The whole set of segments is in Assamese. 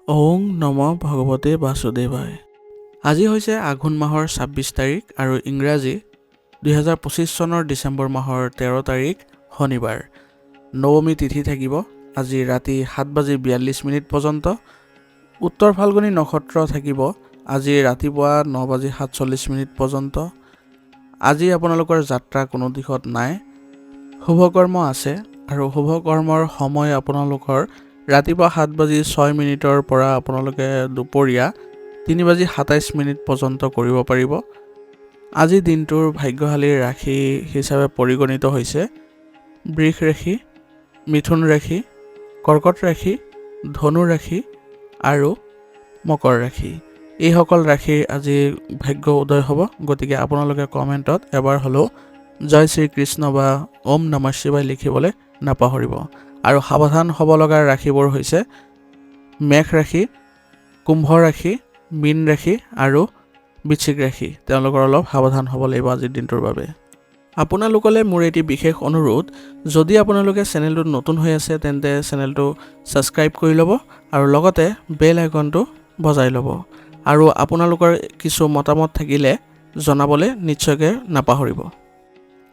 ওং নম ভগৱতে বাসুদেৱায়। আজি হৈছে আঘোণ মাহৰ ২৬ তাৰিখ আৰু ইংৰাজী ২০২৫ চনৰ ডিচেম্বৰ মাহৰ ১৩ তাৰিখ শনিবাৰ। নৱমী তিথি থাকিব আজি ৰাতি ৭:৪২ পৰ্যন্ত। উত্তৰ ফাল্গুনী নক্ষত্ৰ থাকিব আজি ৰাতিপুৱা ৯:৪৭ পৰ্যন্ত। আজি আপোনালোকৰ যাত্ৰা কোনো দিশত নাই। শুভকৰ্ম আছে আৰু শুভকৰ্মৰ সময় আপোনালোকৰ ৰাতিপুৱা ৭:০৬ পৰা আপোনালোকে দুপৰীয়া ৩:২৭ পৰ্যন্ত কৰিব পাৰিব। আজি দিনটোৰ ভাগ্যশালী ৰাশি হিচাপে পৰিগণিত হৈছে বৃষ ৰাশি, মিথুন ৰাশি, কৰ্কট ৰাশি, ধনু ৰাশি আৰু মকৰ ৰাশি। এইসকল ৰাশিৰ আজি ভাগ্য উদয় হ'ব। গতিকে আপোনালোকে কমেণ্টত এবাৰ হ'লেও জয় শ্ৰীকৃষ্ণ বা ওম নমঃ শিৱায় লিখিবলৈ নাপাহৰিব। আৰু সাৱধান হ'ব লগা ৰাশিবোৰ হৈছে মেঘ ৰাশি, কুম্ভ ৰাশি, মীন ৰাশি আৰু বৃশ্চিক ৰাশি। তেওঁলোকৰ অলপ সাৱধান হ'ব লাগিব আজিৰ দিনটোৰ বাবে। আপোনালোকলৈ মোৰ এটি বিশেষ অনুৰোধ, যদি আপোনালোকে চেনেলটোত নতুন হৈ আছে তেন্তে চেনেলটো ছাবস্ক্ৰাইব কৰি ল'ব আৰু লগতে বেল আইকনটো বজাই ল'ব। আৰু আপোনালোকৰ কিছু মতামত থাকিলে জনাবলৈ নিশ্চয়কৈ নাপাহৰিব।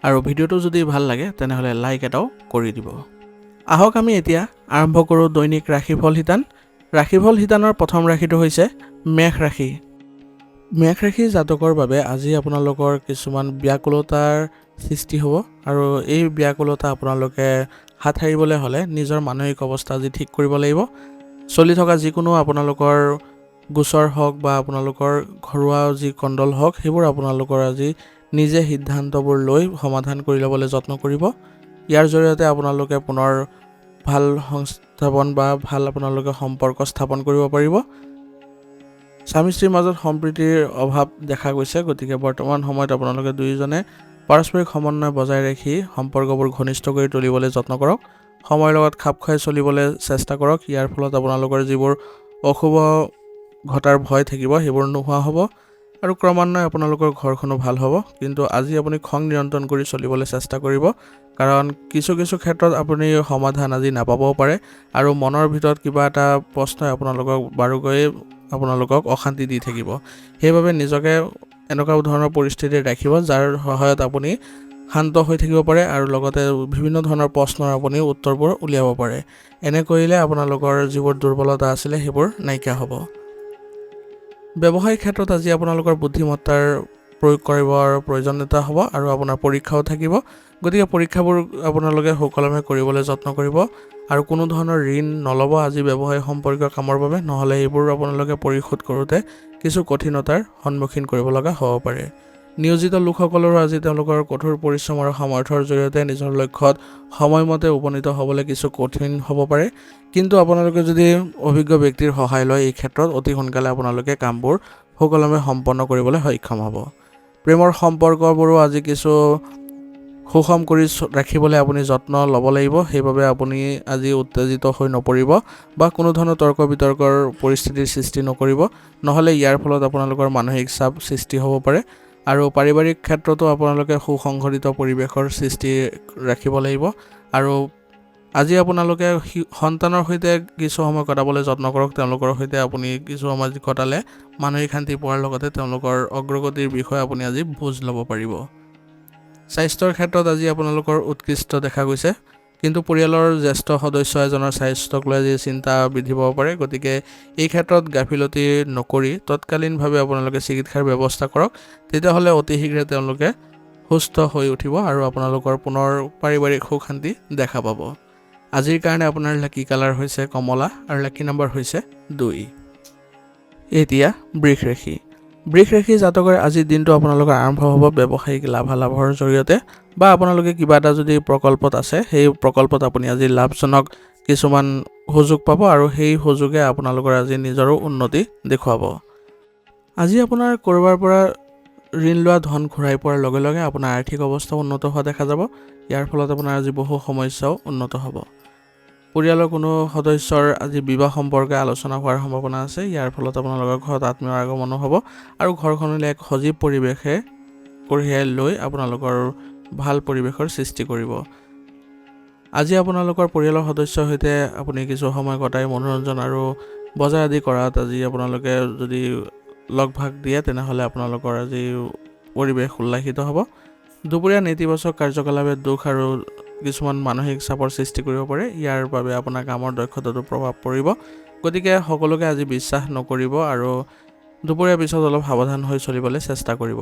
আৰু ভিডিঅ'টো যদি ভাল লাগে তেনেহ'লে লাইক এটাও কৰি দিব। আহক আমি এতিয়া আৰম্ভ কৰোঁ দৈনিক ৰাশিফল শিতান। ৰাশিফল শিতানৰ প্ৰথম ৰাশিটো হৈছে মেঘ ৰাশি। মেঘ ৰাশি জাতকৰ বাবে আজি আপোনালোকৰ কিছুমান ব্যাকুলতাৰ সৃষ্টি হ'ব আৰু এই ব্যাকুলতা আপোনালোকে হাত সাৰিবলৈ হ'লে নিজৰ মানসিক অৱস্থা আজি ঠিক কৰিব লাগিব। চলি থকা যিকোনো আপোনালোকৰ গোচৰ হওক বা আপোনালোকৰ ঘৰুৱা যি কণ্ডল হওক সেইবোৰ আপোনালোকৰ আজি নিজে সিদ্ধান্তবোৰ লৈ সমাধান কৰি ল'বলৈ যত্ন কৰিব। ইয়াৰ জৰিয়তে আপোনালোকে পুনৰ ভাল সংস্থাপন বা ভাল আপোনালোকে সম্পৰ্ক স্থাপন কৰিব পাৰিব। স্বামী স্ত্ৰীৰ মাজত সম্প্ৰীতিৰ অভাৱ দেখা গৈছে। গতিকে বৰ্তমান সময়ত আপোনালোকে দুয়োজনে পাৰস্পৰিক সমন্বয় বজাই ৰাখি সম্পৰ্কবোৰ ঘনিষ্ঠ কৰি তুলিবলৈ যত্ন কৰক। সময়ৰ লগত খাপ খুৱাই চলিবলৈ চেষ্টা কৰক। ইয়াৰ ফলত আপোনালোকৰ যিবোৰ অশুভ ঘটাৰ ভয় থাকিব সেইবোৰ নোহোৱা হ'ব আৰু ক্ৰমান্বয়ে আপোনালোকৰ ঘৰখনো ভাল হ'ব। কিন্তু আজি আপুনি খং নিয়ন্ত্ৰণ কৰি চলিবলৈ চেষ্টা কৰিব, কাৰণ কিছু ক্ষেত্ৰত আপুনি সমাধান আজি নাপাবও পাৰে আৰু মনৰ ভিতৰত কিবা এটা প্ৰশ্নই আপোনালোকক অশান্তি দি থাকিব। সেইবাবে নিজকে এনেকুৱা ধৰণৰ পৰিস্থিতিত ৰাখিব যাৰ সহায়ত আপুনি শান্ত হৈ থাকিব পাৰে আৰু লগতে বিভিন্ন ধৰণৰ প্ৰশ্নৰ আপুনি উত্তৰবোৰ উলিয়াব পাৰে। এনে কৰিলে আপোনালোকৰ যিবোৰ দুৰ্বলতা আছিলে সেইবোৰ নাইকিয়া হ'ব। ব্যৱসায়িক ক্ষেত্ৰত আজি আপোনালোকৰ বুদ্ধিমত্তাৰ প্ৰয়োগ কৰিবৰ প্ৰয়োজনীয়তা হ'ব আৰু আপোনাৰ পৰীক্ষাও থাকিব। গতিকে পৰীক্ষাবোৰ আপোনালোকে সুকলমে কৰিবলৈ যত্ন কৰিব আৰু কোনো ধৰণৰ ঋণ নল'ব আজি ব্যৱসায় সম্পৰ্কীয় কামৰ বাবে, নহ'লে এইবোৰ আপোনালোকে পৰিশোধ কৰোঁতে কিছু কঠিনতাৰ সন্মুখীন কৰিব লগা হ'ব পাৰে। নিয়োজিত লোকসকলৰো আজি তেওঁলোকৰ কঠোৰ পৰিশ্ৰম আৰু সামৰ্থ্যৰ জৰিয়তে নিজৰ লক্ষ্যত সময়মতে উপনীত হ'বলৈ কিছু কঠিন হ'ব পাৰে। কিন্তু আপোনালোকে যদি অভিজ্ঞ ব্যক্তিৰ সহায় লয় এই ক্ষেত্ৰত অতি সোনকালে আপোনালোকে কামবোৰ সুকলমে সম্পন্ন কৰিবলৈ সক্ষম হ'ব। প্ৰেমৰ সম্পৰ্কবোৰো আজি কিছু সুষম কৰি ৰাখিবলৈ আপুনি যত্ন ল'ব লাগিব। সেইবাবে আপুনি আজি উত্তেজিত হৈ নপৰিব বা কোনো ধৰণৰ তৰ্ক বিতৰ্কৰ পৰিস্থিতিৰ সৃষ্টি নকৰিব, নহ'লে ইয়াৰ ফলত আপোনালোকৰ মানসিক চাপ সৃষ্টি হ'ব পাৰে। আৰু পাৰিবাৰিক ক্ষেত্ৰতো আপোনালোকে সুসংগঠিত পৰিৱেশৰ সৃষ্টি ৰাখিব লাগিব। আৰু আজি আপোনালোকে সন্তানৰ সৈতে কিছু সময় কটাবলৈ যত্ন কৰক। তেওঁলোকৰ সৈতে আপুনি কিছু সময় কটালে মানসিক শান্তি পোৱাৰ লগতে তেওঁলোকৰ অগ্ৰগতিৰ বিষয়ে আপুনি আজি বুজ ল'ব পাৰিব। স্বাস্থ্যৰ ক্ষেত্ৰত আজি আপোনালোকৰ উৎকৃষ্ট দেখা গৈছে, কিন্তু পৰিয়ালৰ জ্যেষ্ঠ সদস্য এজনৰ স্বাস্থ্যক লৈ আজি চিন্তা বৃদ্ধি পাব পাৰে। গতিকে এই ক্ষেত্ৰত গাফিলতি নকৰি তৎকালীনভাৱে আপোনালোকে চিকিৎসাৰ ব্যৱস্থা কৰক। তেতিয়াহ'লে অতি শীঘ্ৰে তেওঁলোকে সুস্থ হৈ উঠিব আৰু আপোনালোকৰ পুনৰ পাৰিবাৰিক সুখ শান্তি দেখা পাব। আজিৰ কাৰণে আপোনাৰ লাকি কালাৰ হৈছে কমলা আৰু লাকি নম্বৰ হৈছে 2। এতিয়া বৃষ ৰাশি। বৃষ ৰাশি জাতকৰ আজিৰ দিনটো আপোনালোকৰ আৰম্ভ হ'ব ব্যৱসায়িক লাভালাভৰ জৰিয়তে, বা আপোনালোকে কিবা এটা যদি প্ৰকল্পত আছে সেই প্ৰকল্পত আপুনি আজি লাভজনক কিছুমান সুযোগ পাব আৰু সেই সুযোগে আপোনালোকৰ আজি নিজৰো উন্নতি দেখুৱাব। আজি আপোনাৰ ক'ৰবাৰ পৰা ঋণ লোৱা ধন ঘূৰাই পোৱাৰ লগে লগে আপোনাৰ আৰ্থিক অৱস্থা উন্নত হোৱা দেখা যাব। ইয়াৰ ফলত আপোনাৰ আজি বহু সমস্যাও উন্নত হ'ব। পৰিয়ালৰ কোনো সদস্যৰ আজি বিবাহ সম্পৰ্কে আলোচনা হোৱাৰ সম্ভাৱনা আছে। ইয়াৰ ফলত আপোনালোকৰ ঘৰত আত্মীয়ৰ আগমনো হ'ব আৰু ঘৰখনলৈ এক সজীৱ পৰিৱেশে কঢ়িয়াই লৈ আপোনালোকৰ ভাল পৰিৱেশৰ সৃষ্টি কৰিব। আজি আপোনালোকৰ পৰিয়ালৰ সদস্যৰ সৈতে আপুনি কিছু সময় কটাই মনোৰঞ্জন আৰু বজাৰ আদি কৰাত আজি আপোনালোকে যদি লগ ভাগ দিয়ে তেনেহ'লে আপোনালোকৰ আজি পৰিৱেশ উল্লাসিত হ'ব। দুপৰীয়া নেতিবাচক কাৰ্যকলাপে দুখ আৰু কিছুমান মানসিক চাপৰ সৃষ্টি কৰিব পাৰে। ইয়াৰ বাবে আপোনাৰ কামৰ দক্ষতাটো প্ৰভাৱ পৰিব। গতিকে সকলোকে আজি বিশ্বাস নকৰিব আৰু দুপৰীয়াৰ পিছত অলপ সাৱধান হৈ চলিবলৈ চেষ্টা কৰিব।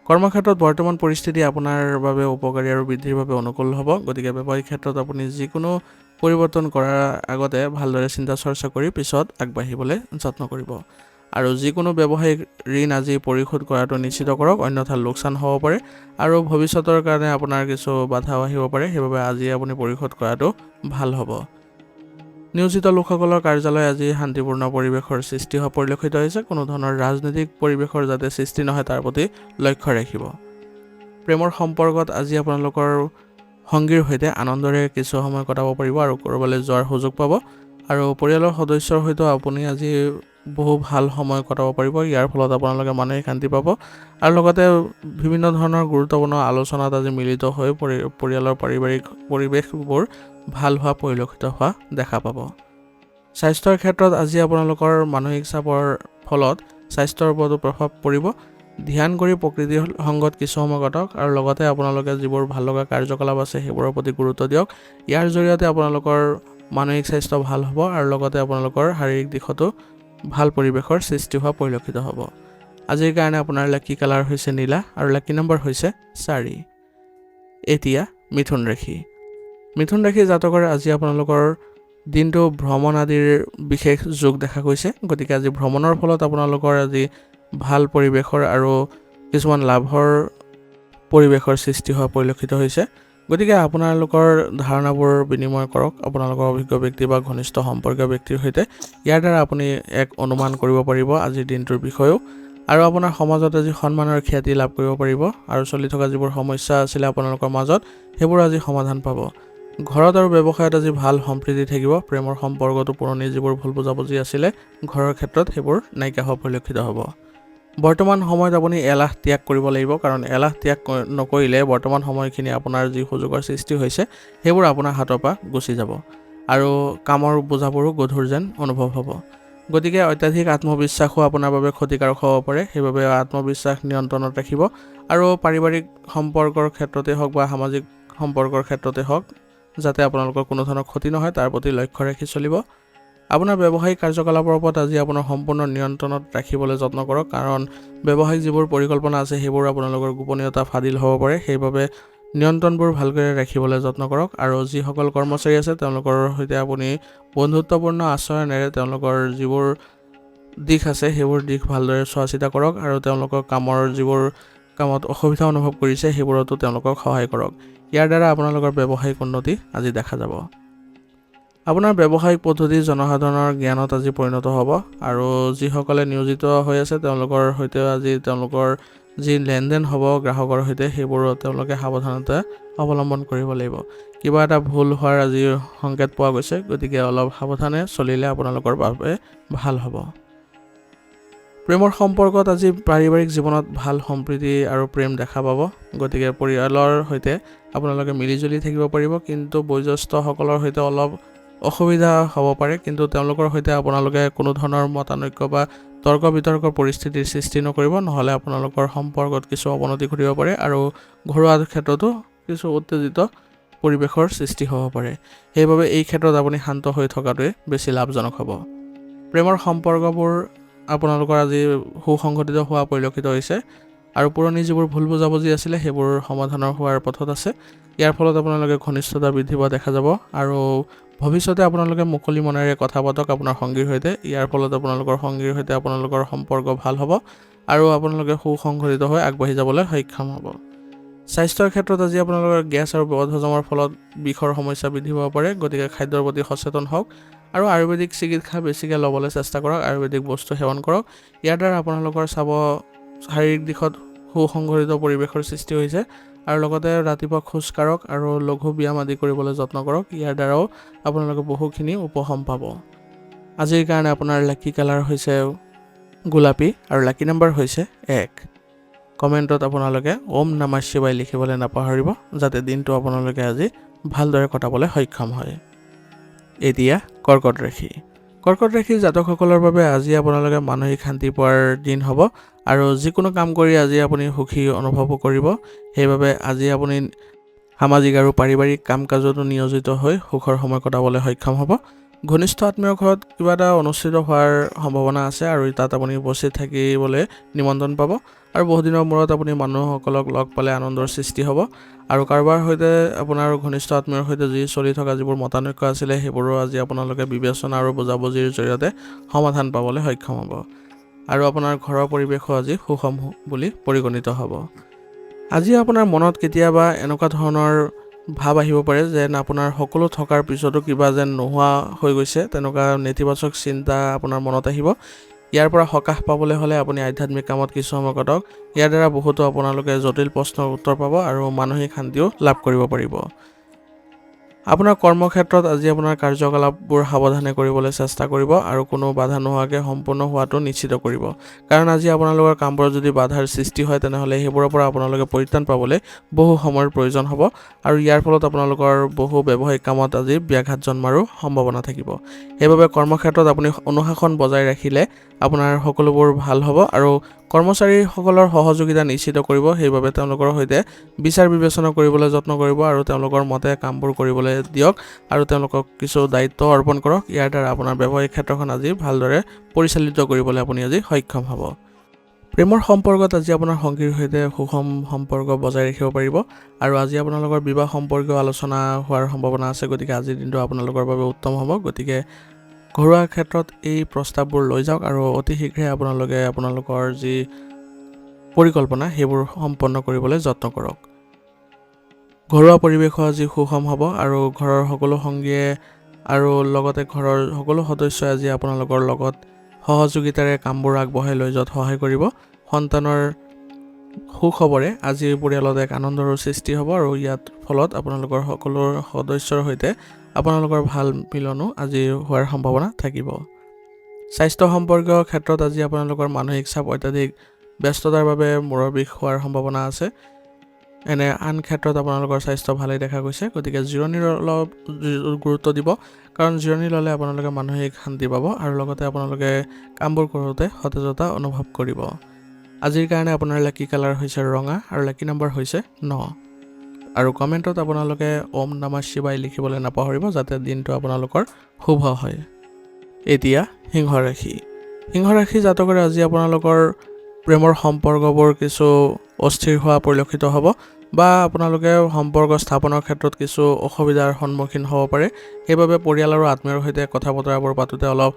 কৰ্মক্ষেত্ৰত বৰ্তমান পৰিস্থিতি আপোনাৰ বাবে উপকাৰী আৰু বৃদ্ধিৰ বাবে অনুকূল হ'ব। গতিকে ব্যৱসায়িক ক্ষেত্ৰত আপুনি যিকোনো পৰিৱৰ্তন কৰাৰ আগতে ভালদৰে চিন্তা চৰ্চা কৰি পিছত আগবাঢ়িবলৈ যত্ন কৰিব। আৰু যিকোনো ব্যৱসায়িক ঋণ আজি পৰিশোধ কৰাটো নিশ্চিত কৰক, অন্যথা লোকচান হ'ব পাৰে আৰু ভৱিষ্যতৰ কাৰণে আপোনাৰ কিছু বাধাও আহিব পাৰে। সেইবাবে আজি আপুনি পৰিশোধ কৰাটো ভাল হ'ব। নিয়োজিত লোকসকলৰ কাৰ্যালয় আজি শান্তিপূৰ্ণ পৰিৱেশৰ সৃষ্টি হোৱা পৰিলক্ষিত হৈছে। কোনো ধৰণৰ ৰাজনৈতিক পৰিৱেশৰ যাতে সৃষ্টি নহয় তাৰ প্ৰতি লক্ষ্য ৰাখিব। প্ৰেমৰ সম্পৰ্কত আজি আপোনালোকৰ সংগীৰ সৈতে আনন্দৰে কিছু সময় কটাব পাৰিব আৰু ক'ৰবালৈ যোৱাৰ সুযোগ পাব। আৰু পৰিয়ালৰ সদস্যৰ সৈতেও আপুনি আজি বহু ভাল সময় কটাব পাৰিব। ইয়াৰ ফলত আপোনালোকে মানসিক শান্তি পাব আৰু লগতে বিভিন্ন ধৰণৰ গুৰুত্বপূৰ্ণ আলোচনাত আজি মিলিত হৈ পৰিয়ালৰ পাৰিবাৰিক পৰিৱেশবোৰ ভাল হোৱা পৰিলক্ষিত হোৱা দেখা পাব। স্বাস্থ্যৰ ক্ষেত্ৰত আজি আপোনালোকৰ মানসিক চাপৰ ফলত স্বাস্থ্যৰ ওপৰতো প্ৰভাৱ পৰিব। ধ্যান কৰি প্ৰকৃতিৰ সংগত কিছু সময় কটাওক আৰু লগতে আপোনালোকে যিবোৰ ভাল লগা কাৰ্যকলাপ আছে সেইবোৰৰ প্ৰতি গুৰুত্ব দিয়ক। ইয়াৰ জৰিয়তে আপোনালোকৰ মানসিক স্বাস্থ্য ভাল হ'ব আৰু লগতে আপোনালোকৰ শাৰীৰিক দিশতো ভাল পৰিৱেশৰ সৃষ্টি হোৱা পৰিলক্ষিত হ'ব। আজিৰ কাৰণে আপোনাৰ লাকি কালাৰ হৈছে নীলা আৰু লাকি নম্বৰ হৈছে 4। এতিয়া মিথুন ৰাশি। মিথুন ৰাশি জাতকৰ আজি আপোনালোকৰ দিনটো ভ্ৰমণ আদিৰ বিশেষ যোগ দেখা গৈছে। গতিকে আজি ভ্ৰমণৰ ফলত আপোনালোকৰ আজি ভাল পৰিৱেশৰ আৰু কিছুমান লাভৰ পৰিৱেশৰ সৃষ্টি হোৱা পৰিলক্ষিত হৈছে। গতিকে আপোনালোকৰ ধাৰণাবোৰ বিনিময় কৰক আপোনালোকৰ অভিজ্ঞ ব্যক্তি বা ঘনিষ্ঠ সম্পৰ্কীয় ব্যক্তিৰ সৈতে। ইয়াৰ দ্বাৰা আপুনি এক অনুমান কৰিব পাৰিব আজিৰ দিনটোৰ বিষয়েও আৰু আপোনাৰ সমাজত আজি সন্মানৰ খ্যাতি লাভ কৰিব পাৰিব আৰু চলি থকা যিবোৰ সমস্যা আছিলে আপোনালোকৰ মাজত সেইবোৰ আজি সমাধান পাব। ঘৰত আৰু ব্যৱসায়ত আজি ভাল সম্প্ৰীতি থাকিব। প্ৰেমৰ সম্পৰ্কতো পুৰণি যিবোৰ ভুল বুজাবুজি আছিলে ঘৰৰ ক্ষেত্ৰত সেইবোৰ নাইকিয়া হোৱা পৰিলক্ষিত হ'ব। বৰ্তমান সময়ত আপুনি এলাহ ত্যাগ কৰিব লাগিব, কাৰণ এলাহ ত্যাগ নকৰিলে বৰ্তমান সময়খিনি আপোনাৰ যি সুযোগৰ সৃষ্টি হৈছে সেইবোৰ আপোনাৰ হাতৰ পৰা গুচি যাব আৰু কামৰ বোজাবোৰো গধুৰ যেন অনুভৱ হ'ব। গতিকে অত্যাধিক আত্মবিশ্বাসো আপোনাৰ বাবে ক্ষতিকাৰক হ'ব পাৰে। সেইবাবে আত্মবিশ্বাস নিয়ন্ত্ৰণত ৰাখিব আৰু পাৰিবাৰিক সম্পৰ্কৰ ক্ষেত্ৰতে হওক বা সামাজিক সম্পৰ্কৰ ক্ষেত্ৰতে হওক যাতে আপোনালোকৰ কোনো ধৰণৰ ক্ষতি নহয় তাৰ প্ৰতি লক্ষ্য ৰাখি চলিব। আপোনাৰ ব্যৱসায়িক কাৰ্যকলাপৰ ওপৰত আজি আপোনাৰ সম্পূৰ্ণ নিয়ন্ত্ৰণত ৰাখিবলৈ যত্ন কৰক, কাৰণ ব্যৱসায়িক যিবোৰ পৰিকল্পনা আছে সেইবোৰ আপোনালোকৰ গোপনীয়তা ফাদিল হ'ব পাৰে। সেইবাবে নিয়ন্ত্ৰণবোৰ ভালকৈ ৰাখিবলৈ যত্ন কৰক আৰু যিসকল কৰ্মচাৰী আছে তেওঁলোকৰ সৈতে আপুনি বন্ধুত্বপূৰ্ণ আচৰণেৰে তেওঁলোকৰ যিবোৰ দিশ আছে সেইবোৰ দিশ ভালদৰে চোৱা চিতা কৰক আৰু তেওঁলোকৰ যিবোৰ কামত অসুবিধা অনুভৱ কৰিছে সেইবোৰতো তেওঁলোকক সহায় কৰক। ইয়াৰ দ্বাৰা আপোনালোকৰ ব্যৱসায়িক উন্নতি আজি দেখা যাব। আপোনাৰ ব্যৱসায়িক পদ্ধতি জনসাধাৰণৰ জ্ঞানত আজি পৰিণত হ'ব আৰু যিসকলে নিয়োজিত হৈ আছে তেওঁলোকৰ সৈতে আজি তেওঁলোকৰ যি লেনদেন হ'ব গ্ৰাহকৰ সৈতে সেইবোৰো তেওঁলোকে সাৱধানতা অৱলম্বন কৰিব লাগিব। কিবা এটা ভুল হোৱাৰ আজি সংকেত পোৱা গৈছে, গতিকে অলপ সাৱধানে চলিলে আপোনালোকৰ বাবে ভাল হ'ব। প্ৰেমৰ সম্পৰ্কত আজি পাৰিবাৰিক জীৱনত ভাল সম্প্ৰীতি আৰু প্ৰেম দেখা পাব। গতিকে পৰিয়ালৰ সৈতে আপোনালোকে মিলিজুলি থাকিব পাৰিব, কিন্তু বয়োজ্যেষ্ঠসকলৰ সৈতে অলপ অসুবিধা হ'ব পাৰে, কিন্তু তেওঁলোকৰ সৈতে আপোনালোকে কোনো ধৰণৰ মতানৈক্য বা তৰ্ক বিতৰ্কৰ পৰিস্থিতিৰ সৃষ্টি নকৰিব, নহ'লে আপোনালোকৰ সম্পৰ্কত কিছু অৱনতি ঘটিব পাৰে আৰু ঘৰুৱা ক্ষেত্ৰতো কিছু উত্তেজিত পৰিৱেশৰ সৃষ্টি হ'ব পাৰে। সেইবাবে এই ক্ষেত্ৰত আপুনি শান্ত হৈ থকাটোৱে বেছি লাভজনক হ'ব। প্ৰেমৰ সম্পৰ্কবোৰ আপোনালোকৰ আজি সুসংগঠিত হোৱা পৰিলক্ষিত হৈছে আৰু পুৰণি যিবোৰ ভুল বুজাবুজি আছিলে সেইবোৰ সমাধানৰ হোৱাৰ পথত আছে। ইয়াৰ ফলত আপোনালোকে ঘনিষ্ঠতা বৃদ্ধি পোৱা দেখা যাব আৰু ভৱিষ্যতে আপোনালোকে মুকলি মনেৰে কথা পাতক আপোনাৰ সংগীৰ সৈতে। ইয়াৰ ফলত আপোনালোকৰ সংগীৰ সৈতে আপোনালোকৰ সম্পৰ্ক ভাল হ'ব আৰু আপোনালোকে সুসংগঠিত হৈ আগবাঢ়ি যাবলৈ সক্ষম হ'ব। স্বাস্থ্যৰ ক্ষেত্ৰত আজি আপোনালোকৰ গেছ আৰু বদহজমৰ ফলত বিষৰ সমস্যা বৃদ্ধি পাব পাৰে। গতিকে খাদ্যৰ প্ৰতি সচেতন হওক আৰু আয়ুৰ্বেদিক চিকিৎসা বেছিকৈ ল'বলৈ চেষ্টা কৰক, আয়ুৰ্বেদিক বস্তু সেৱন কৰক। ইয়াৰ দ্বাৰা আপোনালোকৰ শাৰীৰিক দিশত সুসংগঠিত পৰিৱেশৰ সৃষ্টি হৈছে আৰু লগতে ৰাতিপুৱা খোজ কাঢ়ক আৰু লঘু ব্যায়াম আদি কৰিবলৈ যত্ন কৰক। ইয়াৰ দ্বাৰাও আপোনালোকে বহুখিনি উপশম পাব। আজিৰ কাৰণে আপোনাৰ লাকি কালাৰ হৈছে গোলাপী আৰু লাকি নম্বৰ হৈছে 1। কমেণ্টত আপোনালোকে ওম নমঃ শিৱায় লিখিবলৈ নাপাহৰিব, যাতে দিনটো আপোনালোকে আজি ভালদৰে কটাবলৈ সক্ষম হয়। এতিয়া কৰ্কট ৰাশি। কৰ্কট ৰাশিৰ জাতকসকলৰ বাবে আজি আপোনালোকে মানসিক শান্তি পোৱাৰ দিন হ'ব আৰু যিকোনো কাম কৰি আজি আপুনি সুখী অনুভৱ কৰিব। সেইবাবে আজি আপুনি সামাজিক আৰু পাৰিবাৰিক কাম কাজতো নিয়োজিত হৈ সুখৰ সময় কটাবলৈ সক্ষম হ'ব। ঘনিষ্ঠ আত্মীয়ৰ ঘৰত কিবা এটা অনুষ্ঠিত হোৱাৰ সম্ভাৱনা আছে আৰু তাত আপুনি উপস্থিত থাকিবলৈ নিমন্ত্ৰণ পাব আৰু বহুদিনৰ মূৰত আপুনি মানুহসকলক লগ পালে আনন্দৰ সৃষ্টি হ'ব আৰু কাৰোবাৰ সৈতে আপোনাৰ ঘনিষ্ঠ আত্মীয়ৰ সৈতে যি চলি থকা যিবোৰ মতানৈক্য আছিলে সেইবোৰো আজি আপোনালোকে বিবেচনা আৰু বুজাবুজিৰ জৰিয়তে সমাধান পাবলৈ সক্ষম হ'ব আৰু আপোনাৰ ঘৰৰ পৰিৱেশো আজি সুষম বুলি পৰিগণিত হ'ব। আজি আপোনাৰ মনত কেতিয়াবা এনেকুৱা ধৰণৰ ভাৱ আহিব পাৰে যেন আপোনাৰ সকলো থকাৰ পিছতো কিবা যেন নোহোৱা হৈ গৈছে, তেনেকুৱা নেতিবাচক চিন্তা আপোনাৰ মনত আহিব। ইয়াৰ পৰা সকাহ পাবলৈ হ'লে আপুনি আধ্যাত্মিক কামত কিছু সময় কটাওক। ইয়াৰ দ্বাৰা বহুতো আপোনালোকে জটিল প্ৰশ্নৰ উত্তৰ পাব আৰু মানসিক শান্তিও লাভ কৰিব পাৰিব। আপোনাৰ কৰ্মক্ষেত্ৰত আজি আপোনাৰ কাৰ্যকলাপবোৰ সাৱধানে কৰিবলৈ চেষ্টা কৰিব আৰু কোনো বাধা নোহোৱাকৈ সম্পূৰ্ণ হোৱাটো নিশ্চিত কৰিব। কাৰণ আজি আপোনালোকৰ কামবোৰত যদি বাধাৰ সৃষ্টি হয় তেনেহ'লে সেইবোৰৰ পৰা আপোনালোকে পৰিত্ৰাণ পাবলৈ বহু সময়ৰ প্ৰয়োজন হ'ব আৰু ইয়াৰ ফলত আপোনালোকৰ বহু ব্যৱসায়িক কামত আজি ব্যাঘাত জন্মাৰো সম্ভাৱনা থাকিব। সেইবাবে কৰ্মক্ষেত্ৰত আপুনি অনুশাসন বজাই ৰাখিলে আপোনাৰ সকলোবোৰ ভাল হ'ব আৰু কৰ্মচাৰীসকলৰ সহযোগিতা নিশ্চিত কৰিব। সেইবাবে তেওঁলোকৰ সৈতে বিচাৰ বিবেচনা কৰিবলৈ যত্ন কৰিব আৰু তেওঁলোকৰ মতে কামবোৰ কৰিবলৈ দিয়ক আৰু তেওঁলোকক কিছু দায়িত্ব অৰ্পণ কৰক। ইয়াৰ দ্বাৰা আপোনাৰ ব্যৱসায়িক ক্ষেত্ৰখন আজি ভালদৰে পৰিচালিত কৰিবলৈ আপুনি আজি সক্ষম হ'ব। প্ৰেমৰ সম্পৰ্কত আজি আপোনাৰ সংগীৰ সৈতে সুষম সম্পৰ্ক বজাই ৰাখিব পাৰিব আৰু আজি আপোনালোকৰ বিবাহ সম্পৰ্কীয় আলোচনা হোৱাৰ সম্ভাৱনা আছে। গতিকে আজিৰ দিনটো আপোনালোকৰ বাবে উত্তম হ'ব। গতিকে ঘৰুৱা ক্ষেত্ৰত এই প্ৰস্তাৱবোৰ লৈ যাওক আৰু অতি শীঘ্ৰে আপোনালোকে আপোনালোকৰ যি পৰিকল্পনা সেইবোৰ সম্পন্ন কৰিবলৈ যত্ন কৰক। ঘৰুৱা পৰিৱেশো আজি সুষম হ'ব আৰু ঘৰৰ সকলো সংগীয়ে আৰু লগতে ঘৰৰ সকলো সদস্যই আজি আপোনালোকৰ লগত সহযোগিতাৰে কামবোৰ আগবঢ়াই লৈ যোৱাত সহায় কৰিব। সন্তানৰ সুখবৰে আজি পৰিয়ালত এক আনন্দৰ সৃষ্টি হ'ব আৰু ইয়াত ফলত আপোনালোকৰ সকলো সদস্যৰ সৈতে আপোনালোকৰ ভাল মিলনো আজি হোৱাৰ সম্ভাৱনা থাকিব। স্বাস্থ্য সম্পৰ্কীয় ক্ষেত্ৰত আজি আপোনালোকৰ মানসিক চাপ অত্যাধিক ব্যস্ততাৰ বাবে মূৰৰ বিষ হোৱাৰ সম্ভাৱনা আছে। এনে আন ক্ষেত্ৰত আপোনালোকৰ স্বাস্থ্য ভালেই দেখা গৈছে। গতিকে জিৰণিৰ অলপ গুৰুত্ব দিব, কাৰণ জিৰণি ল'লে আপোনালোকে মানসিক শান্তি পাব আৰু লগতে আপোনালোকে কামবোৰ কৰোঁতে সতেজতা অনুভৱ কৰিব। আজিৰ কাৰণে আপোনাৰ লাকি কালাৰ হৈছে ৰঙা আৰু লাকি নম্বৰ হৈছে 9 আৰু কমেণ্টত আপোনালোকে ওম নমঃ শিৱায় লিখিবলৈ নাপাহৰিব যাতে দিনটো আপোনালোকৰ শুভ হয়। এতিয়া সিংহ ৰাশি। সিংহ ৰাশি জাতকৰে আজি আপোনালোকৰ প্ৰেমৰ সম্পৰ্কবোৰ কিছু অস্থিৰ হোৱা পৰিলক্ষিত হ'ব বা আপোনালোকে সম্পৰ্ক স্থাপনৰ ক্ষেত্ৰত কিছু অসুবিধাৰ সন্মুখীন হ'ব পাৰে। সেইবাবে পৰিয়াল আৰু আত্মীয়ৰ সৈতে কথা বতৰাবোৰ পাতোঁতে অলপ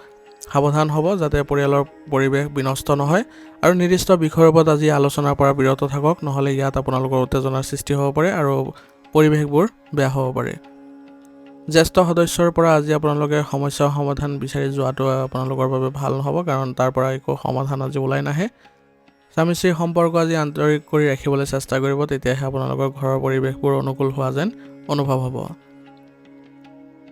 সাৱধান হ'ব যাতে পৰিয়ালৰ পৰিৱেশ বিনষ্ট নহয় আৰু নিৰ্দিষ্ট বিষয়ৰ ওপৰত আজি আলোচনাৰ পৰা বিৰত থাকক, নহ'লে ইয়াত আপোনালোকৰ উত্তেজনাৰ সৃষ্টি হ'ব পাৰে আৰু পৰিৱেশবোৰ বেয়া হ'ব পাৰে। জ্যেষ্ঠ সদস্যৰ পৰা আজি আপোনালোকে সমস্যাৰ সমাধান বিচাৰি যোৱাটো আপোনালোকৰ বাবে ভাল নহ'ব, কাৰণ তাৰ পৰা একো সমাধান আজি ওলাই নাহে। স্বামী স্ত্ৰীৰ সম্পৰ্ক আজি আন্তৰিক কৰি ৰাখিবলৈ চেষ্টা কৰিব, তেতিয়াহে আপোনালোকৰ ঘৰৰ পৰিৱেশবোৰ অনুকূল হোৱা যেন অনুভৱ হ'ব।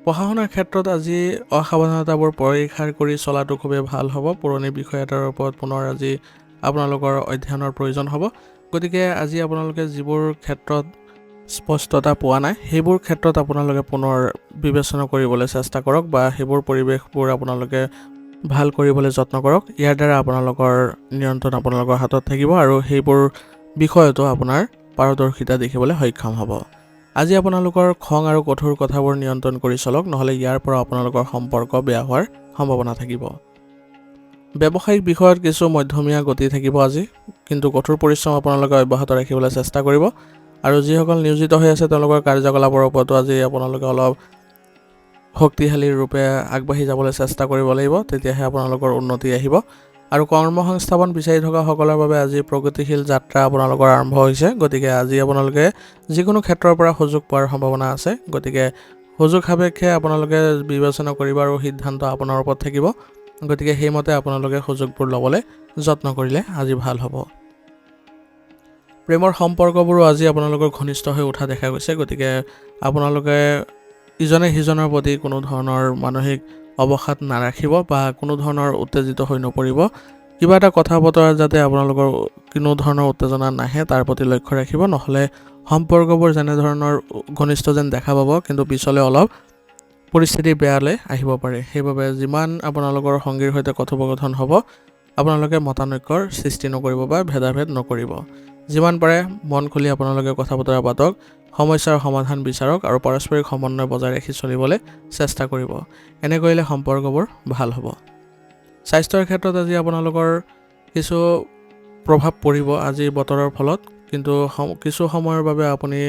পঢ়া শুনাৰ ক্ষেত্ৰত আজি অসাৱধানতাবোৰ পৰিহাৰ কৰি চলাটো খুবেই ভাল হ'ব। পুৰণি বিষয় এটাৰ ওপৰত পুনৰ আজি আপোনালোকৰ অধ্যয়নৰ প্ৰয়োজন হ'ব। গতিকে আজি আপোনালোকে যিবোৰ ক্ষেত্ৰত স্পষ্টতা পোৱা নাই সেইবোৰ ক্ষেত্ৰত আপোনালোকে পুনৰ বিবেচনা কৰিবলৈ চেষ্টা কৰক বা সেইবোৰ পৰিৱেশবোৰ আপোনালোকে ভাল কৰিবলৈ যত্ন কৰক। ইয়াৰ দ্বাৰা আপোনালোকৰ নিয়ন্ত্ৰণ আপোনালোকৰ হাতত থাকিব আৰু সেইবোৰ বিষয়তো আপোনাৰ পাৰদৰ্শিতা দেখিবলৈ সক্ষম হ'ব। আজি আপোনালোকৰ খং আৰু কঠোৰ কথাবোৰ নিয়ন্ত্ৰণ কৰি চলক, নহ'লে ইয়াৰ পৰা আপোনালোকৰ সম্পৰ্ক বেয়া হোৱাৰ সম্ভাৱনা থাকিব। ব্যৱসায়িক বিষয়ত কিছু মধ্যমীয়া গতি থাকিব আজি, কিন্তু কঠোৰ পৰিশ্ৰম আপোনালোকে অব্যাহত ৰাখিবলৈ চেষ্টা কৰিব আৰু যিসকল নিয়োজিত হৈ আছে তেওঁলোকৰ কাৰ্যকলাপৰ ওপৰতো আজি আপোনালোকে অলপ শক্তিশালী ৰূপে আগবাঢ়ি যাবলৈ চেষ্টা কৰিব লাগিব, তেতিয়াহে আপোনালোকৰ উন্নতি আহিব। আৰু কৰ্মসংস্থাপন বিচাৰি থকাসকলৰ বাবে আজি প্ৰগতিশীল যাত্ৰা আপোনালোকৰ আৰম্ভ হৈছে। গতিকে আজি আপোনালোকে যিকোনো ক্ষেত্ৰৰ পৰা সুযোগ পোৱাৰ সম্ভাৱনা আছে। গতিকে সুযোগ সাপেক্ষে আপোনালোকে বিবেচনা কৰিব আৰু সিদ্ধান্ত আপোনাৰ ওপৰত থাকিব। গতিকে সেইমতে আপোনালোকে সুযোগবোৰ ল'বলৈ যত্ন কৰিলে আজি ভাল হ'ব। প্ৰেমৰ সম্পৰ্কবোৰো আজি আপোনালোকৰ ঘনিষ্ঠ হৈ উঠা দেখা গৈছে। গতিকে আপোনালোকে ইজনে সিজনৰ প্ৰতি কোনো ধৰণৰ মানসিক অৱসাদ নাৰাখিব বা কোনো ধৰণৰ উত্তেজিত হৈ নপৰিব। কিবা এটা কথা বতৰা যাতে আপোনালোকৰ কোনো ধৰণৰ উত্তেজনা নাহে তাৰ প্ৰতি লক্ষ্য ৰাখিব, নহ'লে সম্পৰ্কবোৰ যেনেধৰণৰ ঘনিষ্ঠ যেন দেখা পাব কিন্তু পিছলৈ অলপ পৰিস্থিতি বেয়ালৈ আহিব পাৰে। সেইবাবে যিমান আপোনালোকৰ সংগীৰ সৈতে কথোপকথন হ'ব, আপোনালোকে মতানৈক্যৰ সৃষ্টি নকৰিব বা ভেদাভেদ নকৰিব। যিমান পাৰে মন খুলি আপোনালোকে কথা বতৰা পাতক, সমস্যাৰ সমাধান বিচাৰক আৰু পাৰস্পৰিক সমন্বয় বজাই ৰাখি চলিবলৈ চেষ্টা কৰিব। এনে কৰিলে সম্পৰ্কবোৰ ভাল হ'ব। স্বাস্থ্যৰ ক্ষেত্ৰত আজি আপোনালোকৰ কিছু প্ৰভাৱ পৰিব আজিৰ বতৰৰ ফলত, কিন্তু কিছু সময়ৰ বাবে আপুনি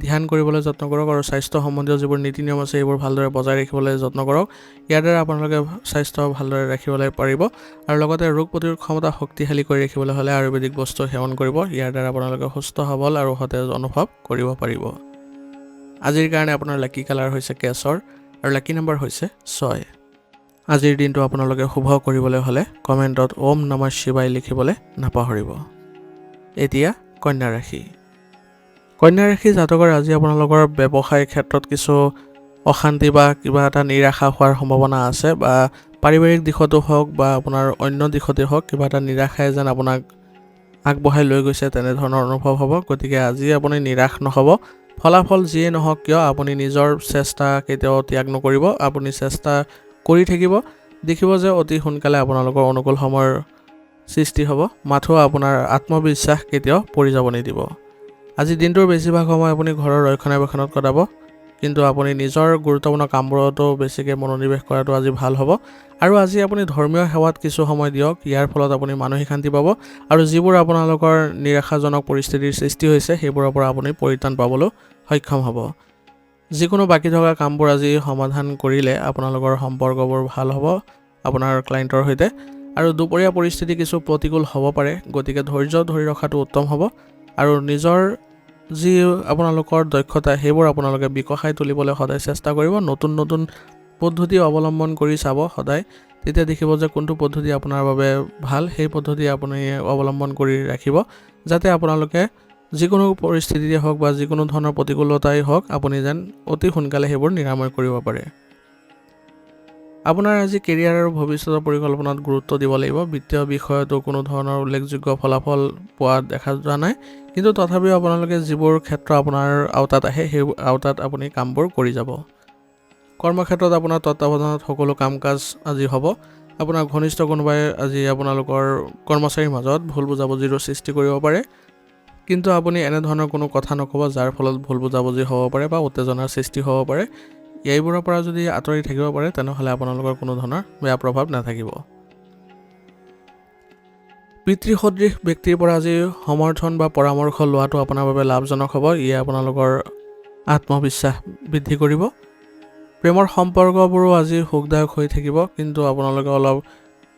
ধ্যান কৰিবলৈ যত্ন কৰক আৰু স্বাস্থ্য সম্বন্ধীয় যিবোৰ নীতি নিয়ম আছে সেইবোৰ ভালদৰে বজাই ৰাখিবলৈ যত্ন কৰক। ইয়াৰ দ্বাৰা আপোনালোকে স্বাস্থ্য ভালদৰে ৰাখিবলৈ পাৰিব আৰু লগতে ৰোগ প্ৰতিৰোধ ক্ষমতা শক্তিশালী কৰি ৰাখিবলৈ হ'লে আয়ুৰ্বেদিক বস্তু সেৱন কৰিব। ইয়াৰ দ্বাৰা আপোনালোকে সুস্থ সবল আৰু সতেজ অনুভৱ কৰিব পাৰিব। আজিৰ কাৰণে আপোনাৰ লাকি কালাৰ হৈছে কেশৰ আৰু লাকি নম্বৰ হৈছে 6। আজিৰ দিনটো আপোনালোকে শুভ কৰিবলৈ হ'লে কমেণ্টত ওম নমঃ শিৱায় লিখিবলৈ নাপাহৰিব। এতিয়া কন্যা ৰাশি। কন্যা ৰাশি জাতকৰ আজি আপোনালোকৰ ব্যৱসায় ক্ষেত্ৰত কিছু অশান্তি বা কিবা এটা নিৰাশা হোৱাৰ সম্ভাৱনা আছে, বা পাৰিবাৰিক দিশতো হওক বা আপোনাৰ অন্য দিশতে হওক কিবা এটা নিৰাশাই যেন আপোনাক আগবঢ়াই লৈ গৈছে তেনেধৰণৰ অনুভৱ হ'ব। গতিকে আজি আপুনি নিৰাশ নহ'ব। ফলাফল যিয়ে নহওক কিয় আপুনি নিজৰ চেষ্টা কেতিয়াও ত্যাগ নকৰিব। আপুনি চেষ্টা কৰি থাকিব, দেখিব যে অতি সোনকালে আপোনালোকৰ অনুকূল সময়ৰ সৃষ্টি হ'ব। মাথো আপোনাৰ আত্মবিশ্বাস কেতিয়াও পৰি যাব নিদিব। আজি দিনটোৰ বেছিভাগ সময় আপুনি ঘৰৰ ৰক্ষণাবেক্ষণত কটাব, কিন্তু আপুনি নিজৰ গুৰুত্বপূৰ্ণ কামবোৰতো বেছিকৈ মনোনিৱেশ কৰাটো আজি ভাল হ'ব। আৰু আজি আপুনি ধৰ্মীয় সেৱাত কিছু সময় দিয়ক। ইয়াৰ ফলত আপুনি মানসিক শান্তি পাব আৰু যিবোৰ আপোনালোকৰ নিৰাশাজনক পৰিস্থিতিৰ সৃষ্টি হৈছে সেইবোৰৰ পৰা আপুনি পৰিত্ৰাণ পাবলৈ সক্ষম হ'ব। যিকোনো বাকী থকা কামবোৰ আজি সমাধান কৰিলে আপোনালোকৰ সম্পৰ্কবোৰ ভাল হ'ব আপোনাৰ ক্লায়েণ্টৰ সৈতে। আৰু দুপৰীয়া পৰিস্থিতি কিছু প্ৰতিকূল হ'ব পাৰে, গতিকে ধৈৰ্য ধৰি ৰখাটো উত্তম হ'ব আৰু নিজৰ যি আপোনালোকৰ দক্ষতা সেইবোৰ আপোনালোকে বিকশাই তুলিবলৈ সদায় চেষ্টা কৰিব। নতুন নতুন পদ্ধতি অৱলম্বন কৰি চাব সদায়, তেতিয়া দেখিব যে কোনটো পদ্ধতি আপোনাৰ বাবে ভাল, সেই পদ্ধতি আপুনি অৱলম্বন কৰি ৰাখিব, যাতে আপোনালোকে যিকোনো পৰিস্থিতিয়ে হওক বা যিকোনো ধৰণৰ প্ৰতিকূলতাই হওক আপুনি যেন অতি সোনকালে সেইবোৰ নিৰাময় কৰিব পাৰে। আপোনাৰ আজি কেৰিয়াৰ আৰু ভৱিষ্যতৰ পৰিকল্পনাত গুৰুত্ব দিব লাগিব। বিত্তীয় বিষয়তো কোনো ধৰণৰ উল্লেখযোগ্য ফলাফল পোৱা দেখা যোৱা নাই, কিন্তু তথাপিও আপোনালোকে যিবোৰ ক্ষেত্ৰ আপোনাৰ আওতাত আহে সেই আওতাত আপুনি কামবোৰ কৰি যাব। কৰ্মক্ষেত্ৰত আপোনাৰ তত্ত্বাৱধানত সকলো কাম কাজ আজি হ'ব। আপোনাৰ ঘনিষ্ঠ কোনোবাই আজি আপোনালোকৰ কৰ্মচাৰীৰ মাজত ভুল বুজাবুজিৰো সৃষ্টি কৰিব পাৰে, কিন্তু আপুনি এনেধৰণৰ কোনো কথা নক'ব যাৰ ফলত ভুল বুজাবুজি হ'ব পাৰে বা উত্তেজনাৰ সৃষ্টি হ'ব পাৰে। এইবোৰৰ পৰা যদি আঁতৰি থাকিব পাৰে তেনেহ'লে আপোনালোকৰ কোনো ধৰণৰ বেয়া প্ৰভাৱ নাথাকিব। পিতৃসদৃশ ব্যক্তিৰ পৰা আজি সমৰ্থন বা পৰামৰ্শ লোৱাটো আপোনাৰ বাবে লাভজনক হ'ব। ইয়ে আপোনালোকৰ আত্মবিশ্বাস বৃদ্ধি কৰিব। প্ৰেমৰ সম্পৰ্কবোৰো আজি সুখদায়ক হৈ থাকিব, কিন্তু আপোনালোকে অলপ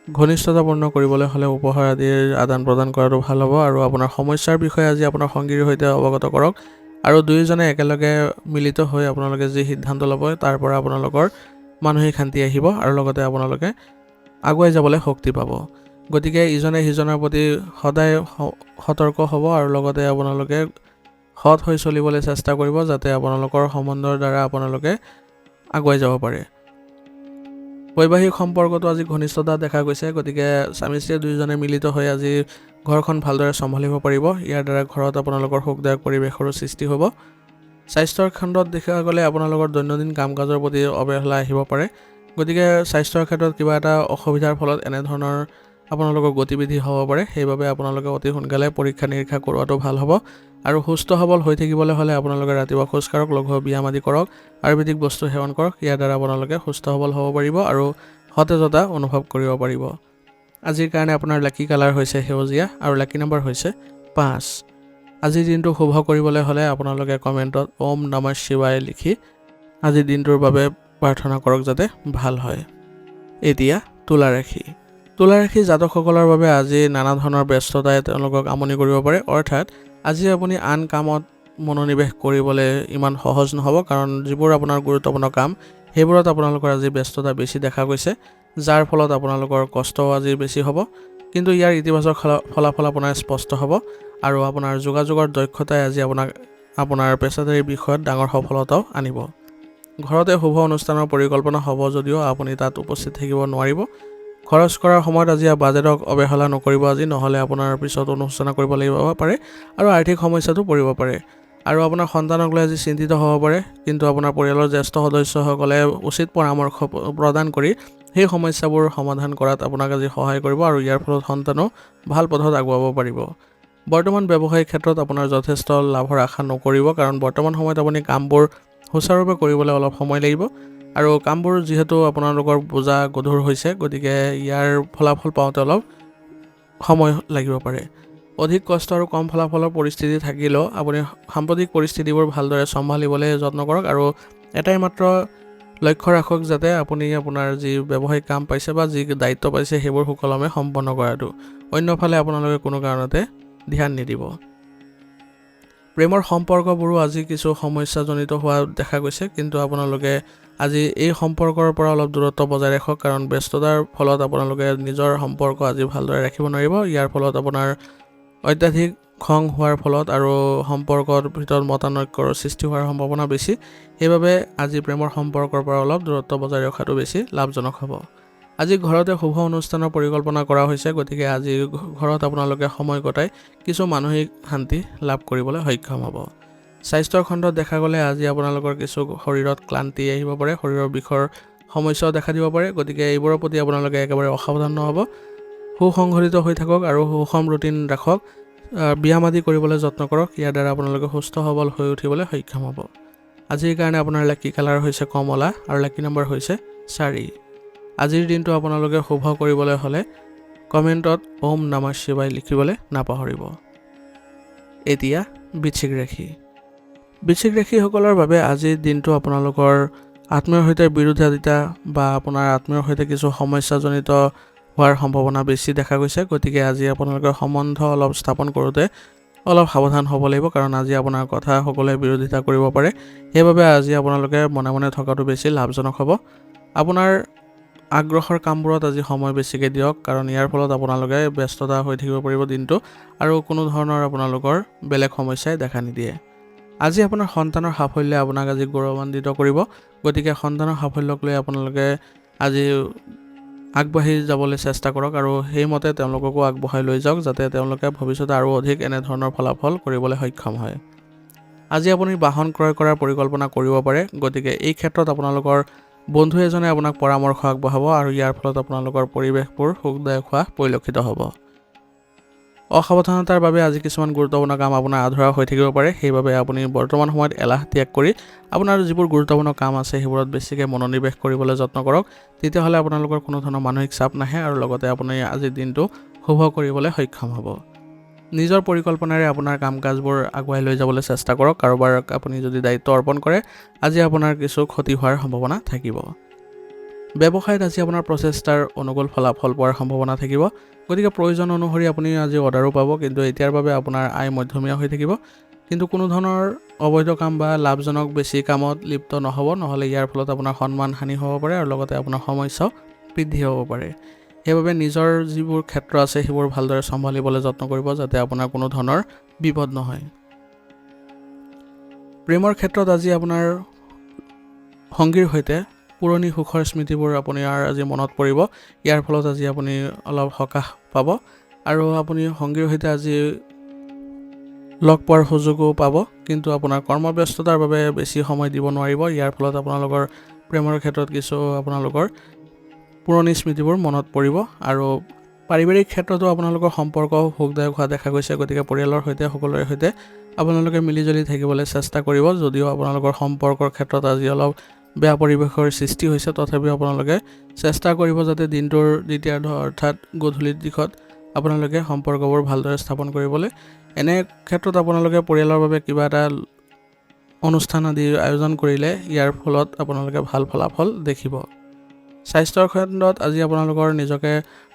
ঘনিষ্ঠতাপূৰ্ণ কৰিবলৈ হ'লে উপহাৰ আদিৰ আদান প্ৰদান কৰাটো ভাল হ'ব। আৰু আপোনাৰ সমস্যাৰ বিষয়ে আজি আপোনাৰ সংগীৰ সৈতে অৱগত কৰক আৰু দুয়োজনে একেলগে মিলিত হৈ আপোনালোকে যি সিদ্ধান্ত ল'ব তাৰ পৰা আপোনালোকৰ মানসিক শান্তি আহিব আৰু লগতে আপোনালোকে আগুৱাই যাবলৈ শক্তি পাব। গতিকে ইজনে সিজনৰ প্ৰতি সদায় সতৰ্ক হ'ব আৰু লগতে আপোনালোকে সৎ হৈ চলিবলৈ চেষ্টা কৰিব, যাতে আপোনালোকৰ সম্বন্ধৰ দ্বাৰা আপোনালোকে আগুৱাই যাব পাৰে। বৈবাহিক সম্পৰ্কটো আজি ঘনিষ্ঠতা দেখা গৈছে, গতিকে স্বামী স্ত্ৰী দুয়োজনে মিলিত হৈ আজি ঘৰখন ভালদৰে চম্ভালিব পাৰিব। ইয়াৰ দ্বাৰা ঘৰত আপোনালোকৰ সুখদায়ক পৰিৱেশৰো সৃষ্টি হ'ব। স্বাস্থ্যৰ খণ্ডত দেখা গ'লে আপোনালোকৰ দৈনন্দিন কাম কাজৰ প্ৰতি অৱহেলা আহিব পাৰে, গতিকে স্বাস্থ্যৰ ক্ষেত্ৰত কিবা এটা অসুবিধাৰ ফলত এনেধৰণৰ আপোনালোকৰ গতিবিধি হ'ব পাৰে। সেইবাবে আপোনালোকে অতি সোনকালে পৰীক্ষা নিৰীক্ষা কৰোৱাটো ভাল হ'ব। আৰু সুস্থ সবল হৈ থাকিবলৈ হ'লে আপোনালোকে ৰাতিপুৱা খোজ কাঢ়ক, লঘু ব্যায়াম আদি কৰক, আয়ুৰ্বেদিক বস্তু সেৱন কৰক। ইয়াৰ দ্বাৰা আপোনালোকে সুস্থ সবল হ'ব পাৰিব আৰু সতেজতা অনুভৱ কৰিব পাৰিব। আজিৰ কাৰণে আপোনাৰ লাকি কালাৰ হৈছে সেউজীয়া আৰু লাকি নম্বৰ হৈছে 5। আজিৰ দিনটো শুভ কৰিবলৈ হ'লে আপোনালোকে কমেণ্টত ওম নমঃ শিৱায় লিখি আজিৰ দিনটোৰ বাবে প্ৰাৰ্থনা কৰক যাতে ভাল হয়। এতিয়া তুলা ৰাশি। তুলা ৰাশি জাতকসকলৰ বাবে আজি নানা ধৰণৰ ব্যস্ততাই তেওঁলোকক আমনি কৰিব পাৰে, অৰ্থাৎ আজি আপুনি আন কামত মনোনিৱেশ কৰিবলৈ ইমান সহজ নহ'ব, কাৰণ যিবোৰ আপোনাৰ গুৰুত্বপূৰ্ণ কাম সেইবোৰত আপোনালোকৰ আজি ব্যস্ততা বেছি দেখা গৈছে, যাৰ ফলত আপোনালোকৰ কষ্টও আজি বেছি হ'ব। কিন্তু ইয়াৰ ইতিবাচক ফলাফল আপোনাৰ স্পষ্ট হ'ব আৰু আপোনাৰ যোগাযোগৰ দক্ষতাই আজি আপোনাৰ পেছাদাৰী বিষয়ত ডাঙৰ সফলতাও আনিব। ঘৰতে শুভ অনুষ্ঠানৰ পৰিকল্পনা হ'ব যদিও আপুনি তাত উপস্থিত থাকিব নোৱাৰিব। খৰচ কৰাৰ সময়ত আজি বাজেটক অৱহেলা নকৰিব আজি, নহ'লে আপোনাৰ পিছত অনুশোচনা কৰিব লাগিব পাৰে আৰু আৰ্থিক সমস্যাটো পৰিব পাৰে। আৰু আপোনাৰ সন্তানক লৈ আজি চিন্তিত হ'ব পাৰে, কিন্তু আপোনাৰ পৰিয়ালৰ জ্যেষ্ঠ সদস্যসকলে উচিত পৰামৰ্শ প্ৰদান কৰি সেই সমস্যাবোৰ সমাধান কৰাত আপোনাক আজি সহায় কৰিব আৰু ইয়াৰ ফলত সন্তানো ভাল পথত আগুৱাব পাৰিব। বৰ্তমান ব্যৱসায়িক ক্ষেত্ৰত আপোনাৰ যথেষ্ট লাভৰ আশা নকৰিব, কাৰণ বৰ্তমান সময়ত আপুনি কামবোৰ সুচাৰুৰূপে কৰিবলৈ অলপ সময় লাগিব আৰু কামবোৰ যিহেতু আপোনালোকৰ বোজা গধুৰ হৈছে, গতিকে ইয়াৰ ফলাফল পাওঁতে অলপ সময় লাগিব পাৰে। অধিক কষ্ট আৰু কম ফলাফলৰ পৰিস্থিতি থাকিলেও আপুনি সাম্প্ৰতিক পৰিস্থিতিবোৰ ভালদৰে চম্ভালিবলৈ যত্ন কৰক আৰু এটাই মাত্ৰ লক্ষ্য ৰাখক, যাতে আপুনি আপোনাৰ যি ব্যৱসায়িক কাম পাইছে বা যি দায়িত্ব পাইছে সেইবোৰ সুকলমে সম্পন্ন কৰাটো। অন্যফালে আপোনালোকে কোনো কাৰণতে ধ্যান নিদিব। প্ৰেমৰ সম্পৰ্কবোৰো আজি কিছু সমস্যাজনিত হোৱা দেখা গৈছে, কিন্তু আপোনালোকে আজি এই সম্পৰ্কৰ পৰা অলপ দূৰত্ব বজাই ৰাখক, কাৰণ ব্যস্ততাৰ ফলত আপোনালোকে নিজৰ সম্পৰ্ক আজি ভালদৰে ৰাখিব নোৱাৰিব। ইয়াৰ ফলত আপোনাৰ অত্যাধিক খং হোৱাৰ ফলত আৰু সম্পৰ্কৰ ভিতৰত মতানৈক্যৰ সৃষ্টি হোৱাৰ সম্ভাৱনা বেছি। সেইবাবে আজি প্ৰেমৰ সম্পৰ্কৰ পৰা অলপ দূৰত্ব বজাই ৰখাটো বেছি লাভজনক হ'ব। আজি ঘৰতে শুভ অনুষ্ঠানৰ পৰিকল্পনা কৰা হৈছে, গতিকে আজি ঘৰত আপোনালোকে সময় কটাই কিছু মানসিক শান্তি লাভ কৰিবলৈ সক্ষম হ'ব। স্বাস্থ্যৰ খণ্ডত দেখা গ'লে আজি আপোনালোকৰ কিছু শৰীৰত ক্লান্তি আহিব পাৰে, শৰীৰৰ বিষৰ সমস্যাও দেখা দিব পাৰে, গতিকে এইবোৰৰ প্ৰতি আপোনালোকে একেবাৰে অসাৱধান নহ'ব। সুসংগঠিত হৈ থাকক আৰু সুষম ৰুটিন ৰাখক, ব্যায়াম আদি কৰিবলৈ যত্ন কৰক। ইয়াৰ দ্বাৰা আপোনালোকে সুস্থ সবল হৈ উঠিবলৈ সক্ষম হ'ব। আজিৰ কাৰণে আপোনাৰ লাকি কালাৰ হৈছে কমলা আৰু লাকি নম্বৰ হৈছে 4। আজিৰ দিনটো আপোনালোকে শুভ কৰিবলৈ হ'লে কমেণ্টত ওম নমঃ শিৱায় লিখিবলৈ নাপাহৰিব। এতিয়া বৃশ্চিক ৰাশি। বৃশ্চিক ৰাশিসকলৰ বাবে আজিৰ দিনটো আপোনালোকৰ আত্মীয়ৰ সৈতে বিৰোধিতা বা আপোনাৰ আত্মীয়ৰ সৈতে কিছু সমস্যাজনিত হোৱাৰ সম্ভাৱনা বেছি দেখা গৈছে, গতিকে আজি আপোনালোকে সম্বন্ধ অলপ স্থাপন কৰোঁতে অলপ সাৱধান হ'ব লাগিব, কাৰণ আজি আপোনাৰ কথা সকলোৱে বিৰোধিতা কৰিব পাৰে। সেইবাবে আজি আপোনালোকে মনে মনে থকাটো বেছি লাভজনক হ'ব। আপোনাৰ আগ্ৰহৰ কামবোৰত আজি সময় বেছিকৈ দিয়ক, কাৰণ ইয়াৰ ফলত আপোনালোকে ব্যস্ততা হৈ থাকিব পাৰিব দিনটো আৰু কোনো ধৰণৰ আপোনালোকৰ বেলেগ সমস্যাই দেখা নিদিয়ে। আজি আপোনাৰ সন্তানৰ সাফল্যে আপোনাক আজি গৌৰৱান্বিত কৰিব, গতিকে সন্তানৰ সাফল্যক লৈ আপোনালোকে আজি আগবাঢ়ি যাবলৈ চেষ্টা কৰক আৰু সেইমতে তেওঁলোককো আগবঢ়াই লৈ যাওক, যাতে তেওঁলোকে ভৱিষ্যতে আৰু অধিক এনেধৰণৰ ফলাফল কৰিবলৈ সক্ষম হয়। আজি আপুনি বাহন ক্ৰয় কৰাৰ পৰিকল্পনা কৰিব পাৰে, গতিকে এই ক্ষেত্ৰত আপোনালোকৰ বন্ধু এজনে আপোনাক পৰামৰ্শ আগবঢ়াব আৰু ইয়াৰ ফলত আপোনালোকৰ পৰিৱেশবোৰ সুখদায়ক হোৱা পৰিলক্ষিত হ'ব। অসাৱধানতাৰ বাবে আজি কিছুমান গুৰুত্বপূৰ্ণ কাম আপোনাৰ আধৰুৱা হৈ থাকিব পাৰে, সেইবাবে আপুনি বৰ্তমান সময়ত এলাহ ত্যাগ কৰি আপোনাৰ যিবোৰ গুৰুত্বপূৰ্ণ কাম আছে সেইবোৰত বেছিকৈ মনোনিৱেশ কৰিবলৈ যত্ন কৰক। তেতিয়াহ'লে আপোনালোকৰ কোনো ধৰণৰ মানসিক চাপ নাহে আৰু লগতে আপুনি আজিৰ দিনটো শুভ কৰিবলৈ সক্ষম হ'ব। নিজৰ পৰিকল্পনাৰে আপোনাৰ কাম কাজবোৰ আগুৱাই লৈ যাবলৈ চেষ্টা কৰক। কাৰোবাক আপুনি যদি দায়িত্ব অৰ্পণ কৰে, আজি আপোনাৰ কিছু ক্ষতি হোৱাৰ সম্ভাৱনা থাকিব। ব্যৱসায়ত আজি আপোনাৰ প্ৰচেষ্টাৰ অনুকূল ফলাফল পোৱাৰ সম্ভাৱনা থাকিব, গতিকে প্ৰয়োজন অনুসৰি আপুনি আজি অৰ্ডাৰো পাব, কিন্তু এতিয়াৰ বাবে আপোনাৰ আয় মধ্যমীয়া হৈ থাকিব। কিন্তু কোনো ধৰণৰ অবৈধ কাম বা লাভজনক বেছি কামত লিপ্ত নহ'ব, নহ'লে ইয়াৰ ফলত আপোনাৰ সন্মান হানি হ'ব পাৰে আৰু লগতে আপোনাৰ সমস্যাও বৃদ্ধি হ'ব পাৰে। সেইবাবে নিজৰ যিবোৰ ক্ষেত্ৰ আছে সেইবোৰ ভালদৰে চম্ভালিবলৈ যত্ন কৰিব, যাতে আপোনাৰ কোনো ধৰণৰ বিপদ নহয়। প্ৰেমৰ ক্ষেত্ৰত আজি আপোনাৰ সংগীৰ সৈতে পুৰণি সুখৰ স্মৃতিবোৰ আপোনাৰ আজি মনত পৰিব। ইয়াৰ ফলত আজি আপুনি অলপ সকাহ পাব আৰু আপুনি সংগীৰ সৈতে আজি লগ পোৱাৰ সুযোগো পাব, কিন্তু আপোনাৰ কৰ্মব্যস্ততাৰ বাবে বেছি সময় দিব নোৱাৰিব। ইয়াৰ ফলত আপোনালোকৰ প্ৰেমৰ ক্ষেত্ৰত কিছু আপোনালোকৰ পুৰণি স্মৃতিবোৰ মনত পৰিব আৰু পাৰিবাৰিক ক্ষেত্ৰতো আপোনালোকৰ সম্পৰ্ক সুখদায়ক হোৱা দেখা গৈছে, গতিকে পৰিয়ালৰ সৈতে সকলোৰে সৈতে আপোনালোকে মিলিজুলি থাকিবলৈ চেষ্টা কৰিব। যদিও আপোনালোকৰ সম্পৰ্কৰ ক্ষেত্ৰত আজি অলপ বেয়া পৰিৱেশৰ সৃষ্টি হৈছে, তথাপিও আপোনালোকে চেষ্টা কৰিব যাতে দিনটোৰ দ্বিতীয়াৰ্ধ অৰ্থাৎ গধূলিৰ দিশত আপোনালোকে সম্পৰ্কবোৰ ভালদৰে স্থাপন কৰিবলৈ। এনে ক্ষেত্ৰত আপোনালোকে পৰিয়ালৰ বাবে কিবা এটা অনুষ্ঠান আদি আয়োজন কৰিলে ইয়াৰ ফলত আপোনালোকে ভাল ফলাফল দেখিব। স্বাস্থ্যৰ খণ্ডত আজি আপোনালোকৰ নিজকে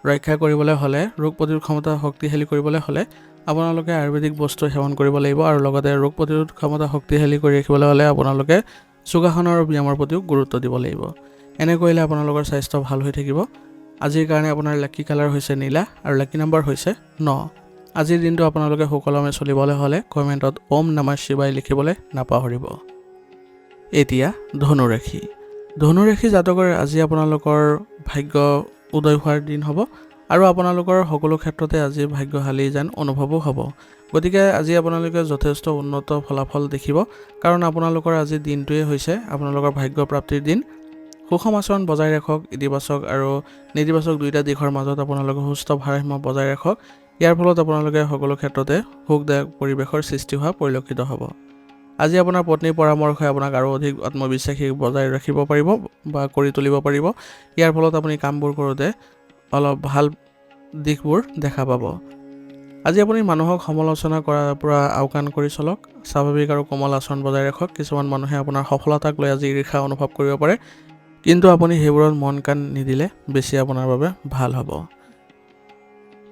ৰক্ষা কৰিবলৈ হ'লে, ৰোগ প্ৰতিৰোধ ক্ষমতা শক্তিশালী কৰিবলৈ হ'লে আপোনালোকে আয়ুৰ্বেদিক বস্তু সেৱন কৰিব লাগিব আৰু লগতে ৰোগ প্ৰতিৰোধ ক্ষমতা শক্তিশালী কৰি ৰাখিবলৈ হ'লে আপোনালোকে যোগাসনৰ আৰু ব্যায়ামৰ প্ৰতিও গুৰুত্ব দিব লাগিব। এনে কৰিলে আপোনালোকৰ স্বাস্থ্য ভাল হৈ থাকিব। আজিৰ কাৰণে আপোনাৰ লাকি কালাৰ হৈছে নীলা আৰু লাকি নম্বৰ হৈছে 9। আজিৰ দিনটো আপোনালোকে সুকলমে চলিবলৈ হ'লে কমেণ্টত ওম নমঃ শিৱায় লিখিবলৈ নাপাহৰিব। এতিয়া ধনু ৰাশি। ধনু ৰাশি জাতকৰ আজি আপোনালোকৰ ভাগ্য উদয় হোৱাৰ দিন হ'ব আৰু আপোনালোকৰ সকলো ক্ষেত্ৰতে আজি ভাগ্যশালী যেন অনুভৱো হ'ব। গতিকে আজি আপোনালোকে যথেষ্ট উন্নত ফলাফল দেখিব, কাৰণ আপোনালোকৰ আজি দিনটোৱে হৈছে আপোনালোকৰ ভাগ্য প্ৰাপ্তিৰ দিন। সুষম আচৰণ বজাই ৰাখক, ইতিবাচক আৰু নেতিবাচক দুয়োটা দিশৰ মাজত আপোনালোকে সুস্থ ভাৰসাম্য বজাই ৰাখক। ইয়াৰ ফলত আপোনালোকে সকলো ক্ষেত্ৰতে সুখদায়ক পৰিৱেশৰ সৃষ্টি হোৱা পৰিলক্ষিত হ'ব। আজি আপোনাৰ পত্নীৰ পৰামৰ্শই আপোনাক আৰু অধিক আত্মবিশ্বাসী বজাই ৰাখিব পাৰিব বা কৰি তুলিব পাৰিব। ইয়াৰ ফলত আপুনি কামবোৰ কৰোঁতে অলপ ভাল দিশবোৰ দেখা পাব। আজি আপুনি মানুহক সমালোচনা কৰাৰ পৰা আওকাণ কৰি চলক, স্বাভাৱিক আৰু কোমল আচৰণ বজাই ৰাখক। কিছুমান মানুহে আপোনাৰ সফলতাক লৈ আজি ঈৰ্ষা অনুভৱ কৰিব পাৰে, কিন্তু আপুনি সেইবোৰত মন কাণ নিদিলে বেছি আপোনাৰ বাবে ভাল হ'ব।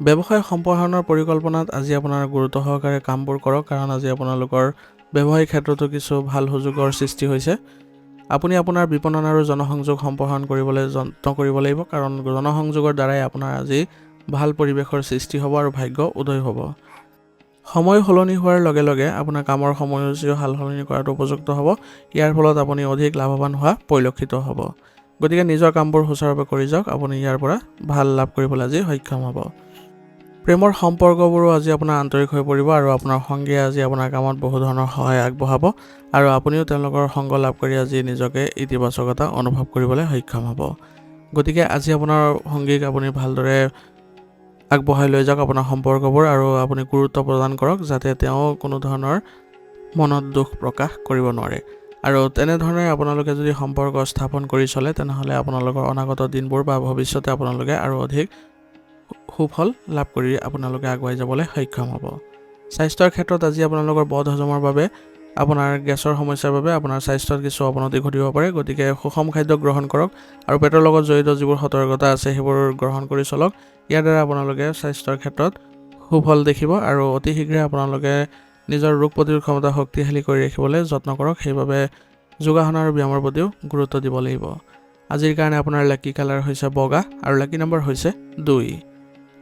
ব্যৱসায় সম্প্ৰসাৰণৰ পৰিকল্পনাত আজি আপোনাৰ গুৰুত্ব সহকাৰে কামবোৰ কৰক, কাৰণ আজি আপোনালোকৰ ব্যৱসায়িক ক্ষেত্ৰতো কিছু ভাল সুযোগৰ সৃষ্টি হৈছে। আপুনি আপোনাৰ বিপণন আৰু জনসংযোগ সম্প্ৰসাৰণ কৰিবলৈ যত্ন কৰিব লাগিব, কাৰণ জনসংযোগৰ দ্বাৰাই আপোনাৰ আজি ভাল পৰিৱেশৰ সৃষ্টি হ'ব আৰু ভাগ্য উদয় হ'ব। সময় সলনি হোৱাৰ লগে লগে আপোনাৰ কামৰ সময়সূচীও সালসলনি কৰাটো উপযুক্ত হ'ব। ইয়াৰ ফলত আপুনি অধিক লাভৱান হোৱা পৰিলক্ষিত হ'ব। গতিকে নিজৰ কামবোৰ সুচাৰুৰূপে কৰি যাওক, আপুনি ইয়াৰ পৰা ভাল লাভ কৰিবলৈ আজি সক্ষম হ'ব। প্ৰেমৰ সম্পৰ্কবোৰো আজি আপোনাৰ আন্তৰিক হৈ পৰিব আৰু আপোনাৰ সংগীয়ে আজি আপোনাৰ কামত বহু ধৰণৰ সহায় আগবঢ়াব আৰু আপুনিও তেওঁলোকৰ সংগ লাভ কৰি আজি নিজকে ইতিবাচকতা অনুভৱ কৰিবলৈ সক্ষম হ'ব। গতিকে আজি আপোনাৰ সংগীক আপুনি ভালদৰে আগবঢ়াই লৈ যাওক আপোনাৰ সম্পৰ্কবোৰ, আৰু আপুনি গুৰুত্ব প্ৰদান কৰক যাতে তেওঁ কোনো ধৰণৰ মনত দুখ প্ৰকাশ কৰিব নোৱাৰে। আৰু তেনেধৰণে আপোনালোকে যদি সম্পৰ্ক স্থাপন কৰি চলে, তেনেহ'লে আপোনালোকৰ অনাগত দিনবোৰ বা ভৱিষ্যতে আপোনালোকে আৰু অধিক সুফল লাভ কৰি আপোনালোকে আগুৱাই যাবলৈ সক্ষম হ'ব। স্বাস্থ্যৰ ক্ষেত্ৰত আজি আপোনালোকৰ বদ হজমৰ বাবে, আপোনাৰ গেছৰ সমস্যাৰ বাবে আপোনাৰ স্বাস্থ্যত কিছু অৱনতি ঘটিব পাৰে। গতিকে সুষম খাদ্য গ্ৰহণ কৰক আৰু পেটৰ লগত জড়িত যিবোৰ সতৰ্কতা আছে সেইবোৰ গ্ৰহণ কৰি চলক। ইয়াৰ দ্বাৰা আপোনালোকে স্বাস্থ্যৰ ক্ষেত্ৰত সুফল দেখিব আৰু অতি শীঘ্ৰে আপোনালোকে নিজৰ ৰোগ প্ৰতিৰোধ ক্ষমতা শক্তিশালী কৰি ৰাখিবলৈ যত্ন কৰক। সেইবাবে যোগাসন আৰু ব্যায়ামৰ প্ৰতিও গুৰুত্ব দিব লাগিব। আজিৰ কাৰণে আপোনাৰ লাকি কালাৰ হৈছে বগা আৰু লাকি নম্বৰ হৈছে 2।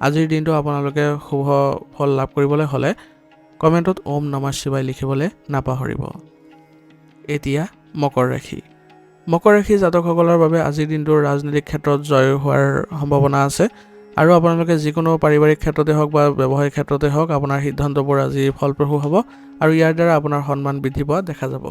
আজিৰ দিনটো আপোনালোকে শুভ ফল লাভ কৰিবলৈ হ'লে কমেণ্টত ওম নমঃ শিৱায় লিখিবলৈ নাপাহৰিব। এতিয়া মকৰ ৰাশি। মকৰ ৰাশি জাতকসকলৰ বাবে আজিৰ দিনটো ৰাজনৈতিক ক্ষেত্ৰত জয় হোৱাৰ সম্ভাৱনা আছে, আৰু আপোনালোকে যিকোনো পাৰিবাৰিক ক্ষেত্ৰতে হওক বা ব্যৱসায়িক ক্ষেত্ৰতে হওক আপোনাৰ সিদ্ধান্তবোৰ আজি ফলপ্ৰসূ হ'ব আৰু ইয়াৰ দ্বাৰা আপোনাৰ সন্মান বৃদ্ধি পোৱা দেখা যাব।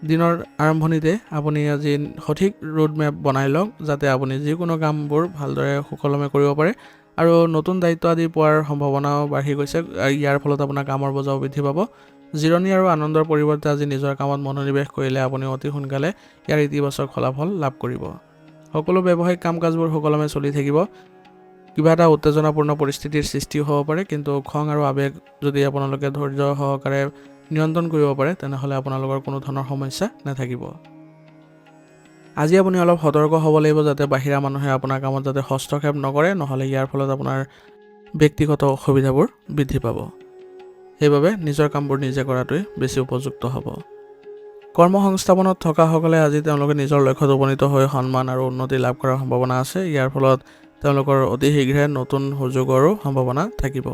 দিনৰ আৰম্ভণিতে আপুনি আজি সঠিক ৰোড মেপ বনাই লওক, যাতে আপুনি যিকোনো কামবোৰ ভালদৰে সুকলমে কৰিব পাৰে আৰু নতুন দায়িত্ব আদি পোৱাৰ সম্ভাৱনাও বাঢ়ি গৈছে। ইয়াৰ ফলত আপোনাৰ কামৰ বোজাও বৃদ্ধি পাব। জিৰণি আৰু আনন্দৰ পৰিৱৰ্তে আজি নিজৰ কামত মনোনিৱেশ কৰিলে আপুনি অতি সোনকালে ইয়াৰ ইতিবাচক ফলাফল লাভ কৰিব। সকলো ব্যৱসায়িক কাম কাজবোৰ সুকলমে চলি থাকিব। কিবা এটা উত্তেজনাপূৰ্ণ পৰিস্থিতিৰ সৃষ্টিও হ'ব পাৰে, কিন্তু খং আৰু আৱেগ যদি আপোনালোকে ধৈৰ্য সহকাৰে নিয়ন্ত্ৰণ কৰিব পাৰে, তেনেহ'লে আপোনালোকৰ কোনো ধৰণৰ সমস্যা নাথাকিব। আজি আপুনি অলপ সতৰ্ক হ'ব লাগিব যাতে বাহিৰা মানুহে আপোনাৰ কামত যাতে হস্তক্ষেপ নকৰে, নহ'লে ইয়াৰ ফলত আপোনাৰ ব্যক্তিগত অসুবিধাবোৰ বৃদ্ধি পাব। সেইবাবে নিজৰ কামবোৰ নিজে কৰাটোৱে বেছি উপযুক্ত হ'ব। কৰ্ম সংস্থাপনত থকাসকলে আজি তেওঁলোকে নিজৰ লক্ষ্যত উপনীত হৈ সন্মান আৰু উন্নতি লাভ কৰাৰ সম্ভাৱনা আছে। ইয়াৰ ফলত তেওঁলোকৰ অতি শীঘ্ৰে নতুন সুযোগৰো সম্ভাৱনা থাকিব।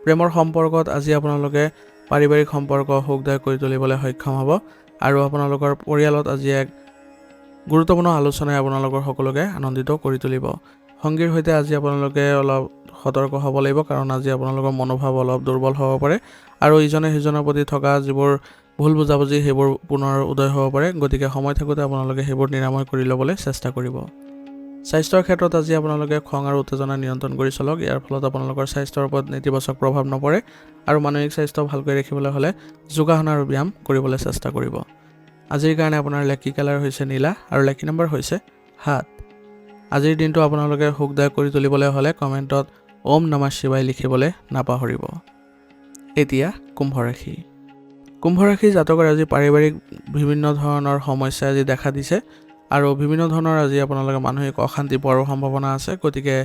প্ৰেমৰ সম্পৰ্কত আজি আপোনালোকে পাৰিবাৰিক সম্পৰ্ক সুখদায়ক কৰি তুলিবলৈ সক্ষম হ'ব আৰু আপোনালোকৰ পৰিয়ালত আজি এক গুৰুত্বপূৰ্ণ আলোচনাই আপোনালোকৰ সকলোকে আনন্দিত কৰি তুলিব। সংগীৰ সৈতে আজি আপোনালোকে অলপ সতৰ্ক হ'ব লাগিব, কাৰণ আজি আপোনালোকৰ মনোভাৱ অলপ দুৰ্বল হ'ব পাৰে আৰু ইজনে সিজনৰ প্ৰতি থকা যিবোৰ ভুল বুজাবুজি সেইবোৰ পুনৰ উদয় হ'ব পাৰে। গতিকে সময় থাকোঁতে আপোনালোকে সেইবোৰ নিৰাময় কৰি ল'বলৈ চেষ্টা কৰিব। স্বাস্থ্যৰ ক্ষেত্ৰত আজি আপোনালোকে খং আৰু উত্তেজনা নিয়ন্ত্ৰণ কৰি চলক। ইয়াৰ ফলত আপোনালোকৰ স্বাস্থ্যৰ ওপৰত নেতিবাচক প্ৰভাৱ নপৰে আৰু মানসিক স্বাস্থ্য ভালকৈ ৰাখিবলৈ হ'লে যোগাসন আৰু ব্যায়াম কৰিবলৈ চেষ্টা কৰিব। আজিৰ কাৰণে আপোনাৰ লাকি কালাৰ হৈছে নীলা আৰু লাকি নম্বৰ হৈছে 7। আজিৰ দিনটো আপোনালোকে সুখদায়ক কৰি তুলিবলৈ হ'লে কমেণ্টত ওম নমঃ শিৱায় লিখিবলৈ নাপাহৰিব। এতিয়া কুম্ভ ৰাশি। কুম্ভ ৰাশি জাতকৰ আজি পাৰিবাৰিক বিভিন্ন ধৰণৰ সমস্যাই আজি দেখা দিছে আৰু বিভিন্ন ধৰণৰ আজি আপোনালোকে মানসিক অশান্তি পোৱাৰো সম্ভাৱনা আছে। গতিকে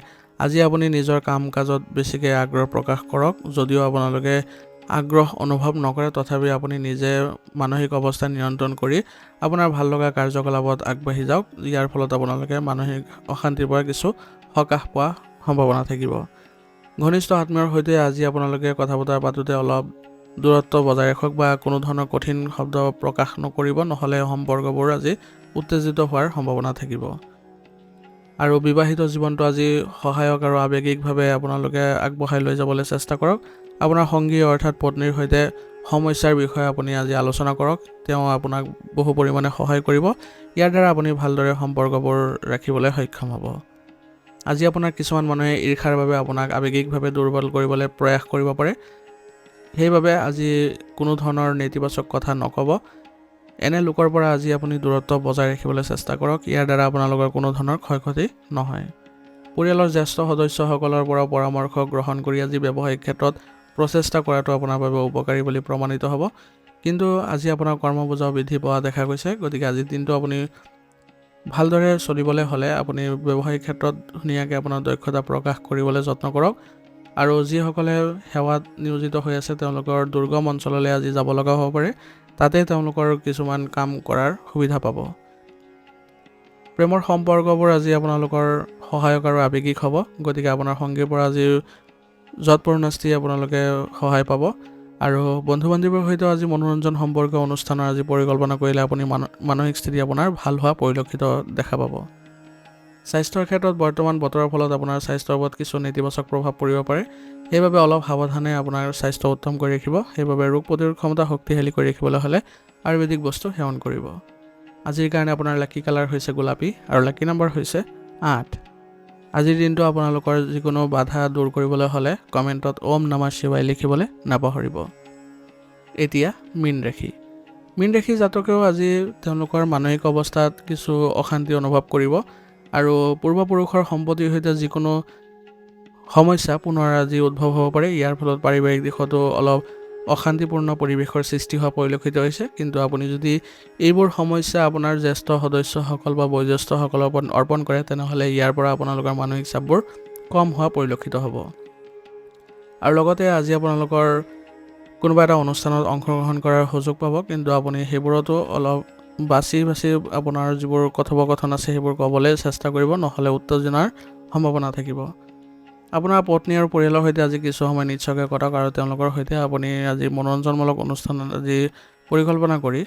আজি আপুনি নিজৰ কাম কাজত বেছিকৈ আগ্ৰহ প্ৰকাশ কৰক। যদিও আপোনালোকে আগ্ৰহ অনুভৱ নকৰে, তথাপি আপুনি নিজে মানসিক অৱস্থা নিয়ন্ত্ৰণ কৰি আপোনাৰ ভাল লগা কাৰ্যকলাপত আগবাঢ়ি যাওক। ইয়াৰ ফলত আপোনালোকে মানসিক অশান্তিৰ পৰা কিছু সকাহ পোৱা সম্ভাৱনা থাকিব। ঘনিষ্ঠ আত্মীয়ৰ সৈতে আজি আপোনালোকে কথা বতৰা পাতোঁতে অলপ দূৰত্ব বজাই ৰাখক বা কোনো ধৰণৰ কঠিন শব্দ প্ৰকাশ নকৰিব, নহ'লে সম্পৰ্কবোৰ আজি উত্তেজিত হোৱাৰ সম্ভাৱনা থাকিব। আৰু বিবাহিত জীৱনটো আজি সহায়ক আৰু আৱেগিকভাৱে আপোনালোকে আগবঢ়াই লৈ যাবলৈ চেষ্টা কৰক। আপোনাৰ সংগী অৰ্থাৎ পত্নীৰ সৈতে সমস্যাৰ বিষয়ে আপুনি আজি আলোচনা কৰক। তেওঁ আপোনাক বহু পৰিমাণে সহায় কৰিব। ইয়াৰ দ্বাৰা আপুনি ভালদৰে সম্পৰ্কবোৰ ৰাখিবলৈ সক্ষম হ'ব। আজি আপোনাৰ কিছুমান মানুহে ঈৰ্ষাৰ বাবে আপোনাক আৱেগিকভাৱে দুৰ্বল কৰিবলৈ প্ৰয়াস কৰিব পাৰে। সেইবাবে আজি কোনো ধৰণৰ নেতিবাচক কথা নক'ব। এনে লোকৰ পৰা আজি আপুনি দূৰত্ব বজাই ৰাখিবলৈ চেষ্টা কৰক। ইয়াৰ দ্বাৰা আপোনালোকৰ কোনো ধৰণৰ ক্ষয়ক্ষতি নহয়। পৰিয়ালৰ জ্যেষ্ঠ সদস্যসকলৰ পৰা পৰামৰ্শ গ্ৰহণ কৰি আজি ব্যৱসায়িক ক্ষেত্ৰত প্ৰচেষ্টা কৰাটো আপোনাৰ বাবে উপকাৰী বুলি প্ৰমাণিত হ'ব। কিন্তু আজি আপোনাৰ কৰ্মবোজাও বৃদ্ধি পোৱা দেখা গৈছে। গতিকে আজিৰ দিনটো আপুনি ভালদৰে চলিবলৈ হ'লে আপুনি ব্যৱসায়িক ক্ষেত্ৰত ধুনীয়াকৈ আপোনাৰ দক্ষতা প্ৰকাশ কৰিবলৈ যত্ন কৰক। আৰু যিসকলে সেৱাত নিয়োজিত হৈ আছে তেওঁলোকৰ দুৰ্গম অঞ্চললৈ আজি যাব লগা হ'ব পাৰে। তাতে তেওঁলোকৰ কিছুমান কাম কৰাৰ সুবিধা পাব। প্ৰেমৰ সম্পৰ্কবোৰ আজি আপোনালোকৰ সহায়ক আৰু আৱেগিক হ'ব। গতিকে আপোনাৰ সংগীৰ পৰা আজি যৎপৰোনাস্তি আপোনালোকে সহায় পাব। আৰু বন্ধু বান্ধৱীৰ সৈতে আজি মনোৰঞ্জন সম্পৰ্কীয় অনুষ্ঠানৰ আজি পৰিকল্পনা কৰিলে আপুনি মানসিক স্থিতি আপোনাৰ ভাল হোৱা পৰিলক্ষিত দেখা পাব। স্বাস্থ্যৰ ক্ষেত্ৰত বৰ্তমান বতৰৰ ফলত আপোনাৰ স্বাস্থ্যৰ ওপৰত কিছু নেতিবাচক প্ৰভাৱ পৰিব পাৰে। সেইবাবে অলপ সাৱধানে আপোনাৰ স্বাস্থ্য উত্তম কৰি ৰাখিব। সেইবাবে ৰোগ প্ৰতিৰোধ ক্ষমতা শক্তিশালী কৰি ৰাখিবলৈ হ'লে আয়ুৰ্বেদিক বস্তু সেৱন কৰিব। আজিৰ কাৰণে আপোনাৰ লাকি কালাৰ হৈছে গোলাপী আৰু লাকি নম্বৰ হৈছে 8। আজিৰ দিনটো আপোনালোকৰ যিকোনো বাধা দূৰ কৰিবলৈ হ'লে কমেণ্টত ওম নমঃ শিৱায় লিখিবলৈ নাপাহৰিব। এতিয়া মীন ৰাশি। মীন ৰাশি জাতকেও আজি তেওঁলোকৰ মানসিক অৱস্থাত কিছু অশান্তি অনুভৱ কৰিব আৰু পূৰ্বপুৰুষৰ সম্পত্তিৰ সৈতে যিকোনো সমস্যা পুনৰ আজি উদ্ভৱ হ'ব পাৰে। ইয়াৰ ফলত পাৰিবাৰিক দিশতো অলপ অশান্তিপূৰ্ণ পৰিৱেশৰ সৃষ্টি হোৱা পৰিলক্ষিত হৈছে। কিন্তু আপুনি যদি এইবোৰ সমস্যা আপোনাৰ জ্যেষ্ঠ সদস্যসকল বা বয়োজ্যেষ্ঠসকলৰ ওপৰত অৰ্পণ কৰে তেনেহ'লে ইয়াৰ পৰা আপোনালোকৰ মানসিক চাপবোৰ কম হোৱা পৰিলক্ষিত হ'ব। আৰু লগতে আজি আপোনালোকৰ কোনোবা এটা অনুষ্ঠানত অংশগ্ৰহণ কৰাৰ সুযোগ পাব। কিন্তু আপুনি সেইবোৰতো অলপ বাছি আপোনাৰ যিবোৰ কথোপকথন আছে সেইবোৰ ক'বলৈ চেষ্টা কৰিব, নহ'লে উত্তেজনাৰ সম্ভাৱনা থাকিব। আপোনাৰ পত্নী আৰু পৰিয়ালৰ সৈতে আজি কিছু সময় নিশ্চয়কৈ কটাওক আৰু তেওঁলোকৰ সৈতে আপুনি আজি মনোৰঞ্জনমূলক অনুষ্ঠানত আজি পৰিকল্পনা কৰি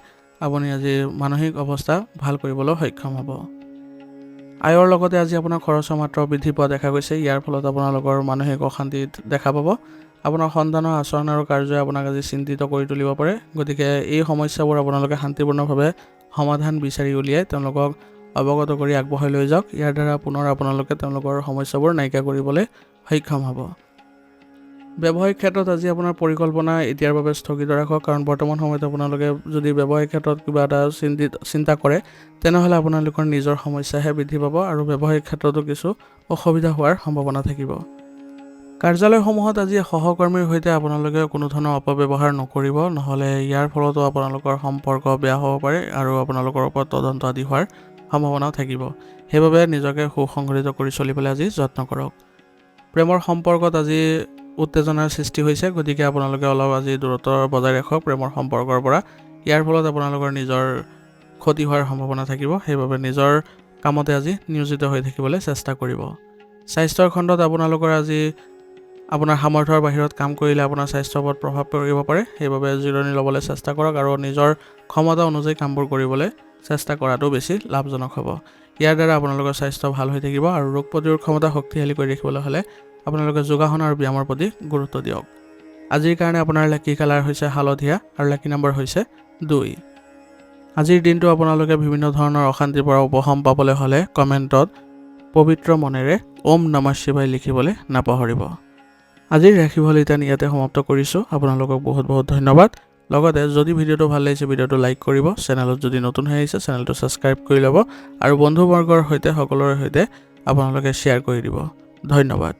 আপুনি আজি মানসিক অৱস্থা ভাল কৰিবলৈ সক্ষম হ'ব। আয়ৰ লগতে আজি আপোনাৰ খৰচৰ মাত্ৰা বৃদ্ধি পোৱা দেখা গৈছে। ইয়াৰ ফলত আপোনালোকৰ মানসিক অশান্তি দেখা পাব। আপোনাৰ সন্তানৰ আচৰণ আৰু কাৰ্যই আপোনাক আজি চিন্তিত কৰি তুলিব পাৰে। গতিকে এই সমস্যাবোৰ আপোনালোকে শান্তিপূৰ্ণভাৱে সমাধান বিচাৰি উলিয়াই তেওঁলোকক অৱগত কৰি আগবঢ়াই লৈ যাওক। ইয়াৰ দ্বাৰা পুনৰ আপোনালোকে তেওঁলোকৰ সমস্যাবোৰ নাইকিয়া কৰিবলৈ সক্ষম হ'ব। ব্যৱসায়িক ক্ষেত্ৰত আজি আপোনাৰ পৰিকল্পনা এতিয়াৰ বাবে স্থগিত ৰাখক। কাৰণ বৰ্তমান সময়ত আপোনালোকে যদি ব্যৱসায়িক ক্ষেত্ৰত কিবা এটা চিন্তা কৰে তেনেহ'লে আপোনালোকৰ নিজৰ সমস্যাহে বৃদ্ধি পাব আৰু ব্যৱসায়িক ক্ষেত্ৰতো কিছু অসুবিধা হোৱাৰ সম্ভাৱনা থাকিব। কাৰ্যালয়সমূহত আজি সহকৰ্মীৰ সৈতে আপোনালোকে কোনো ধৰণৰ অপব্যৱহাৰ নকৰিব, নহ'লে ইয়াৰ ফলতো আপোনালোকৰ সম্পৰ্ক বেয়া হ'ব পাৰে আৰু আপোনালোকৰ ওপৰত তদন্ত আদি হোৱাৰ সম্ভাৱনাও থাকিব। সেইবাবে নিজকে সুসংগঠিত কৰি চলিবলৈ আজি যত্ন কৰক। প্ৰেমৰ সম্পৰ্কত আজি উত্তেজনাৰ সৃষ্টি হৈছে। গতিকে আপোনালোকে অলপ আজি দূৰত্ব বজাই ৰাখক প্ৰেমৰ সম্পৰ্কৰ পৰা। ইয়াৰ ফলত আপোনালোকৰ নিজৰ ক্ষতি হোৱাৰ সম্ভাৱনা থাকিব। সেইবাবে নিজৰ কামতে আজি নিয়োজিত হৈ থাকিবলৈ চেষ্টা কৰিব। স্বাস্থ্যৰ খণ্ডত আপোনালোকৰ আজি আপোনাৰ সামৰ্থ্যৰ বাহিৰত কাম কৰিলে আপোনাৰ স্বাস্থ্যৰ ওপৰত প্ৰভাৱ পৰিব পাৰে। সেইবাবে জিৰণি ল'বলৈ চেষ্টা কৰক আৰু নিজৰ ক্ষমতা অনুযায়ী কামবোৰ কৰিবলৈ চেষ্টা কৰাটো বেছি লাভজনক হ'ব। ইয়াৰ দ্বাৰা আপোনালোকৰ স্বাস্থ্য ভাল হৈ থাকিব আৰু ৰোগ প্ৰতিৰোধ ক্ষমতা শক্তিশালী কৰি ৰাখিবলৈ হ'লে আপোনালোকে যোগাসন আৰু ব্যায়ামৰ প্ৰতি গুৰুত্ব দিয়ক। আজিৰ কাৰণে আপোনাৰ লাকি কালাৰ হৈছে হালধীয়া আৰু লাকি নম্বৰ হৈছে 2। আজিৰ দিনটো আপোনালোকে বিভিন্ন ধৰণৰ অশান্তিৰ পৰা উপশম পাবলৈ হ'লে কমেণ্টত পবিত্ৰ মনেৰে ওম নমঃ শিৱায় লিখিবলৈ নাপাহৰিব। আজিৰ ৰাশিফল ইয়াতে সমাপ্ত কৰিছোঁ। আপোনালোকক বহুত ধন্যবাদ। লগতে যদি ভিডিঅ'টো ভাল লাগিছে ভিডিঅ'টো লাইক কৰিব, চেনেলত যদি নতুন হৈ আহিছে চেনেলটো ছাবস্ক্ৰাইব কৰি ল'ব আৰু বন্ধুবৰ্গৰ সৈতে সকলোৰে সৈতে আপোনালোকে শ্বেয়াৰ কৰি দিব। ধন্যবাদ।